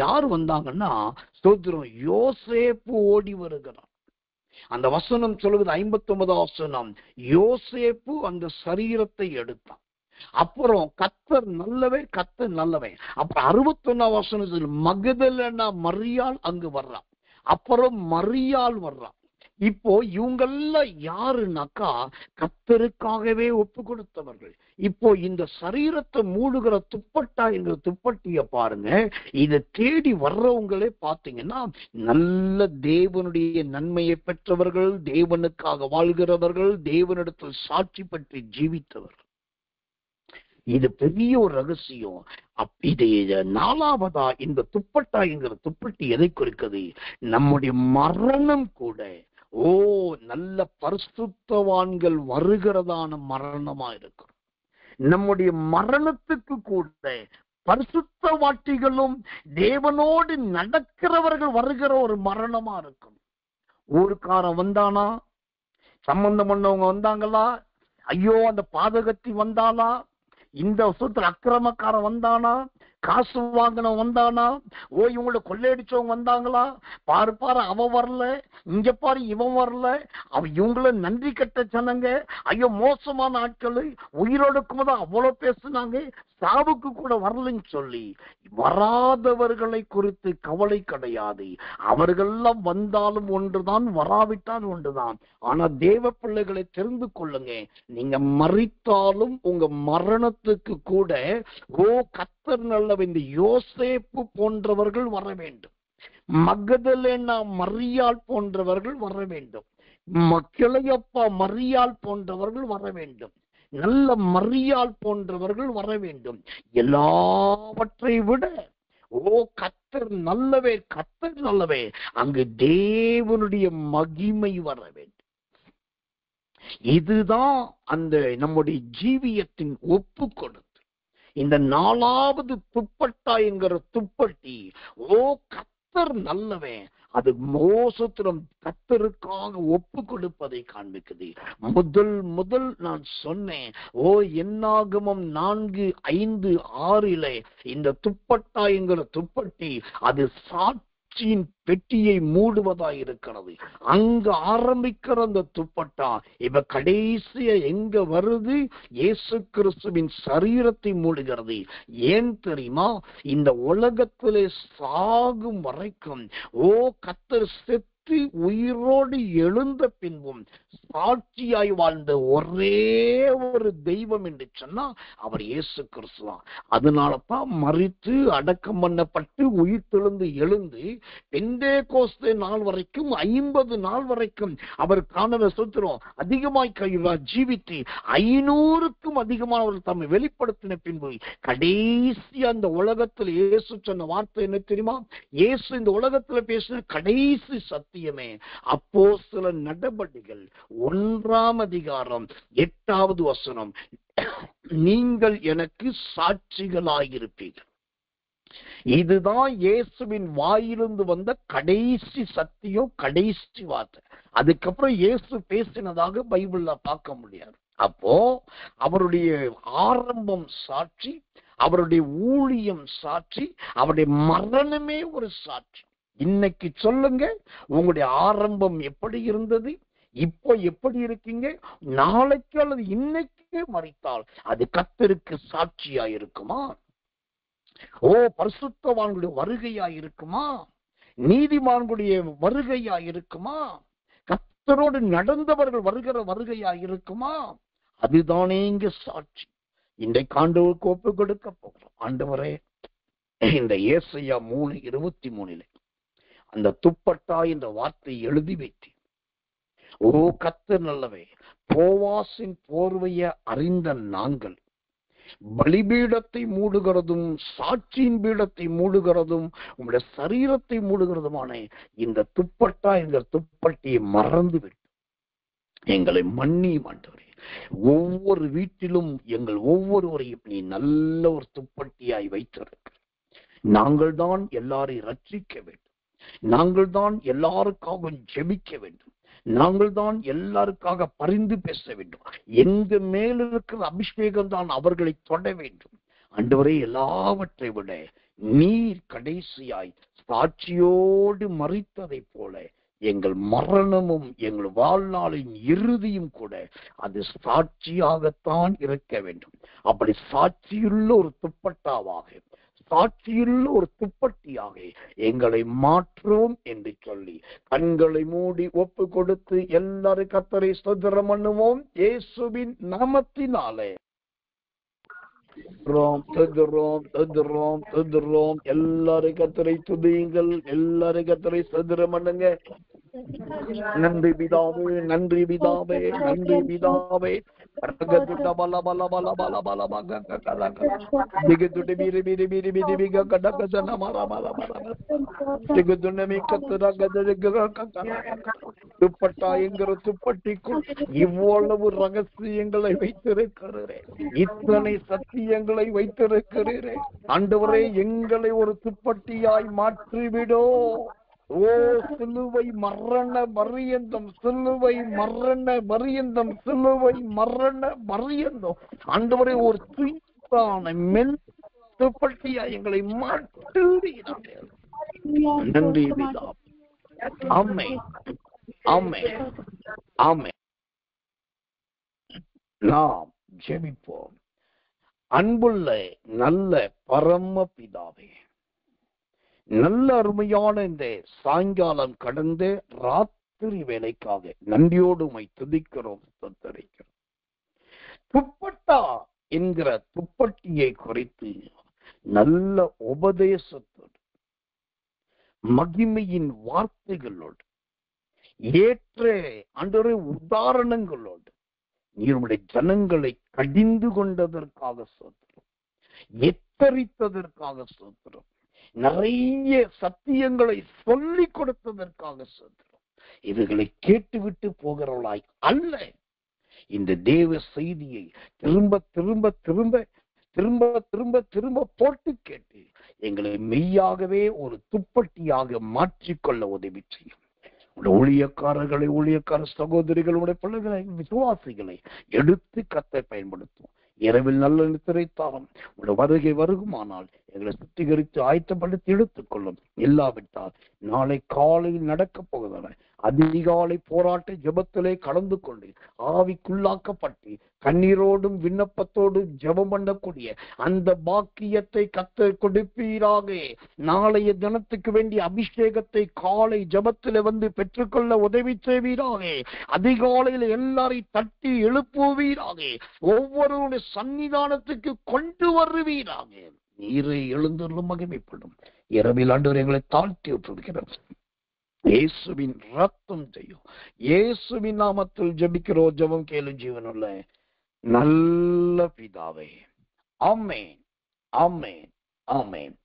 யார் வந்தாங்கன்னா, ஸ்தோத்திரம், யோசேப்பு ஓடி வருகிறான். அந்த வசனம் சொல்லுவது 59 வசனம், யோசேப்பு அந்த சரீரத்தை எடுத்தான். அப்புறம் கர்த்தர் நல்லவே, கர்த்தர் நல்லவே. அப்புறம் 61 வசனத்தில் மகதலேனா மரியாள் அங்கு வர்றான். அப்புறம் மரியாள் வர்றான். இப்போ இவங்கெல்லாம் யாருன்னாக்கா கர்த்தருக்காகவே ஒப்பு கொடுத்தவர்கள். இப்போ இந்த சரீரத்தை மூடுகிற துப்பட்டா என்கிற துப்பட்டிய பாருங்க, இதை தேடி வர்றவங்களே பாத்தீங்கன்னா நல்ல தேவனுடைய நன்மையை பெற்றவர்கள், தேவனுக்காக வாழ்கிறவர்கள், தேவனிடத்தில் சாட்சி பற்றி ஜீவித்தவர்கள். இது பெரிய ஒரு ரகசியம். இது 4வதா இந்த துப்பட்டா என்கிற துப்பட்டி எதை குறிக்கிறது? நம்முடைய மரணம் கூட நல்ல பரிசுத்தவான்கள் வருகிறதான மரணமா இருக்கும். நம்முடைய மரணத்துக்கு கூட பரிசுத்தவாட்டிகளும் தேவனோடு நடக்கிறவர்கள் வருகிற ஒரு மரணமா இருக்கும். ஊருக்காரன் வந்தானா, சம்பந்தம் பண்ணவங்க வந்தாங்களா, ஐயோ அந்த பாதகத்தி வந்தாளா, இந்த வருஷத்துல அக்கிரமக்காரன் வந்தானா, காசு வாங்கினவன் வந்தானா, இவங்கள கொள்ளையடிச்சவங்க வந்தாங்களா, பாரு அவன் வரல, இங்க பாரு இவன் வரல, இவங்கள நன்றி கட்ட சொன்னாங்க, ஐயோ மோசமான ஆட்கள், உயிரோடுக்கும் தான் அவ்வளவு பேசுனாங்க, சாவுக்கு கூட வரலன்னு சொல்லி வராதவர்களை குறித்து கவலை கிடையாது. அவர்கள்லாம் வந்தாலும் ஒன்றுதான், வராவிட்டால் ஒன்றுதான். ஆனா தேவ பிள்ளைகளை தெரிந்து கொள்ளுங்க, நீங்க மரித்தாலும் உங்க மரணத்துக்கு கூட கர்த்தர் நல்ல இந்த யோசேப்பு போன்றவர்கள் வர வேண்டும், மகதலேனா மரியாள் போன்றவர்கள் வர வேண்டும், கிளையப்பா மரியாள் போன்றவர்கள் வர வேண்டும், நல்ல மரியாள் போன்றவர்கள் வர வேண்டும். எல்லாவற்றை விட கர்த்தர் நல்லவே, கர்த்தர் நல்லவே, அங்கு தேவனுடைய மகிமை வர வேண்டும். இதுதான் அந்த நம்முடைய ஜீவியத்தின் ஒப்பு கொடுத்து இந்த 4வது துப்பட்டா என்கிற துப்பட்டி கர்த்தர் நல்லவன், அது மோசத்திரம் கர்த்தருக்காக ஒப்பு கொடுப்பதை காண்பிக்குது. முதல் நான் சொன்னேன், என்னாகமம் 4:5-6 இந்த துப்பட்டா என்கிற துப்பட்டி அது சாட்சியின் பெட்டியை மூடுவதாய் இருக்கிறது. அங்க ஆரம்பிக்கிற அந்த துப்பட்டா இப்ப கடைசியா எங்க வருது? இயேசு கிறிஸ்துவின் சரீரத்தை மூடுகிறது. ஏன் தெரியுமா? இந்த உலகத்திலே சாகும் வரைக்கும் கர்த்தர் செத்து உயிரோடு எழுந்த பின்பும் சாட்சியாய் வாழ்ந்த ஒரே ஒரு தெய்வம் என்று சொன்னா அவர் இயேசு கிறிஸ்து தான். அதனாலதான் மரித்து அடக்கம் பண்ணப்பட்டு உயிர் தெழுந்து எழுந்து பெந்தேகோஸ்தே நாள் வரைக்கும் 50 நாள் வரைக்கும் அவர் காண சுத்திரம் அதிகமாய் ஜீவித்து 500க்கும் அதிகமானவர்கள் தம்மை வெளிப்படுத்தின பின்பு கடைசி அந்த உலகத்தில் இயேசு சொன்ன வார்த்தை என்ன தெரியுமா? இயேசு இந்த உலகத்துல பேசின கடைசி சத்தியமே அப்போஸ்தலர் நடபடிகள் 1ஆம் அதிகாரம் 8வது வசனம், நீங்கள் எனக்கு சாட்சிகளாயிருப்பீர்கள். இதுதான் இயேசுவின் வாயிலிருந்து வந்த கடைசி சத்தியம், கடைசி வார்த்தை. அதுக்கப்புறம் இயேசு பேசினதாக பைபிள்ல பார்க்க முடியாது. அப்போ அவருடைய ஆரம்பம் சாட்சி, அவருடைய ஊழியம் சாட்சி, அவருடைய மரணமே ஒரு சாட்சி. இன்னைக்கு சொல்லுங்க, உங்களுடைய ஆரம்பம் எப்படி இருந்தது, இப்போ எப்படி இருக்கீங்க, நாளைக்கு அல்லது இன்னைக்கு மரித்தால் அது கர்த்தருக்கு சாட்சியா இருக்குமா? ஓ, பரிசுத்தவான்களுடைய வருகையா இருக்குமா? நீதிமான்களுடைய வருகையா இருக்குமா? கர்த்தரோடு நடந்தவர்கள் வருகையா இருக்குமா? அதுதானே இங்க சாட்சி. இன்றைக்கு ஆண்டவருக்கு ஒப்பு கொடுக்க போகிறோம். ஆண்டவரே, இந்த ஏசாயா 3:23 அந்த துப்பட்டா என்ற வார்த்தை எழுதி வைத்து, ஓ கர்த்தர் நல்லவே, போவாசின் போர்வையை அறிந்த நாங்கள் பலிபீடத்தை மூடுகிறதும் சாட்சியின் பீடத்தை மூடுகிறதும் உங்களுடைய சரீரத்தை மூடுகிறதுமான இந்த துப்பட்டா, இந்த துப்பட்டியை மறந்துவிட்டு எங்களை மன்னி ஆண்டவரே. ஒவ்வொரு வீட்டிலும் எங்கள் ஒவ்வொருவரையும் நீ நல்ல ஒரு துப்பட்டியாய் வைத்திருக்க. நாங்கள் தான் எல்லாரையும் ரட்சிக்க வேண்டும், நாங்கள் தான் எல்லாருக்காகவும் ஜெபிக்க வேண்டும், நாங்கள் தான் எல்லாருக்காக பரிந்து பேச வேண்டும். எங்க மேல் இருக்கிற அபிஷேகம் தான் அவர்களை தொட வேண்டும். ஆண்டவரே, எல்லாவற்றை விட நீர் கடைசியாய் சாட்சியோடு மரித்ததை போல எங்கள் மரணமும் எங்கள் வாழ்நாளின் இறுதியும் கூட அது சாட்சியாகத்தான் இருக்க வேண்டும். அப்படி சாட்சியுள்ள ஒரு துப்பட்டாவாக, சாட்சியுள்ள ஒரு துப்பட்டியாக எங்களை மாற்றுவோம் என்று சொல்லி கண்களை மூடி ஒப்பு கொடுத்து எல்லாரும் கர்த்தரை ஸ்தோத்திரம் பண்ணுவோம். இயேசுவின் நாமத்தினாலே எல்லாரும் கர்த்தரை துதியுங்கள், எல்லாரும் கர்த்தரை ஸ்தோத்திரம் பண்ணுங்க. நன்றி பிதாவே, நன்றி பிதாவே, நன்றி பிதாவே. துப்பட்டா என்கிற துப்பட்டிக்குள் இவ்வளவு ரகசியங்களை வைத்திருக்கிறேன், இத்தனை சத்தியங்களை வைத்திருக்கிறேன். ஆண்டவரே, எங்களை ஒரு துப்பட்டியாய் மாற்றிவிடோ. ஓ சிலுவை மரண பரியந்தம், சிலுவை மரண பரியந்தம், சிலுவை மரண பரியந்தம் ஆண்டவரே ஒரு தூய்மையான மென் துப்பட்டியா எங்களை மாற்றுவீராக. நன்றி பிதா. ஆமென், ஆமென், ஆமென். நாம் ஜெபிப்போம். அன்புள்ள நல்ல பரம பிதாவே, நல்ல அருமையான இந்த சாயங்காலம் கடந்து ராத்திரி வேலைக்காக நன்றியோடு உம்மை துதிக்கிறோம், ஸ்தோத்திரிக்கிறோம். துப்பட்டா என்கிற துப்பட்டியை குறித்து நல்ல உபதேசத்தோடு, மகிமையின் வார்த்தைகளோடு, ஏற்ற ஆண்டவரே உதாரணங்களோடு நீருடைய ஜனங்களை கடிந்து கொண்டதற்காக ஸ்தோத்திரம், எச்சரித்ததற்காக ஸ்தோத்திரம், நிறைய சத்தியங்களை சொல்லிக் கொடுத்ததற்காக ஸ்தோத்திரம். இவைகளை கேட்டுவிட்டு போகிறவளாய் அல்ல, இந்த தேவ செய்தியை திரும்ப திரும்ப திரும்ப திரும்ப திரும்ப திரும்ப போட்டு கேட்டு எங்களை மெய்யாகவே ஒரு துப்பட்டியாக மாற்றிக்கொள்ள உதவி செய்யும். ஊழியக்காரர்களை, ஊழியக்கார சகோதரிகளுடைய பிள்ளைகளை, விசுவாசிகளை எடுத்து கர்த்தர் பயன்படுத்தும். இரவில் நல்ல நித்திரைத்தாலும் உடைய வருகை வருகுமானால் எங்களை சுத்திகரித்து ஆயத்தப்படுத்தி எடுத்துக்கொள்ளும். இல்லாவிட்டால் நாளை காலையில் நடக்க போவதான அதிகாலை போராட்ட ஜெபத்திலே கலந்து கொண்டு ஆவிக்குள்ளாக்கப்பட்டு கண்ணீரோடும் விண்ணப்பத்தோடும் ஜெபம் பண்ணக்கூடிய அந்த பாக்கியத்தை கர்த்தர் கொடுப்பீராக. நாளைய தினத்துக்கு வேண்டிய அபிஷேகத்தை காலை ஜெபத்திலே வந்து பெற்றுக்கொள்ள உதவி செய்வீராக. அதிகாலையில் எல்லாரையும் தட்டி எழுப்புவீராக. ஒவ்வொருவருடைய சன்னிதானத்துக்கு கொண்டு வருவீராக. நீரை எழுந்தருளும், மகிமைப்படும். இரவில் ஆண்டவர் எங்களை தாழ்த்தி விட்டிருக்கிறார். இயேசுவின் ரத்தம் செய்யும். இயேசுவின் நாமத்தில் ஜெபிக்கிறோம். ஜெபம் கேளு ஜீவனுள்ள நல்ல பிதாவே. ஆமென், ஆமென், ஆமென்.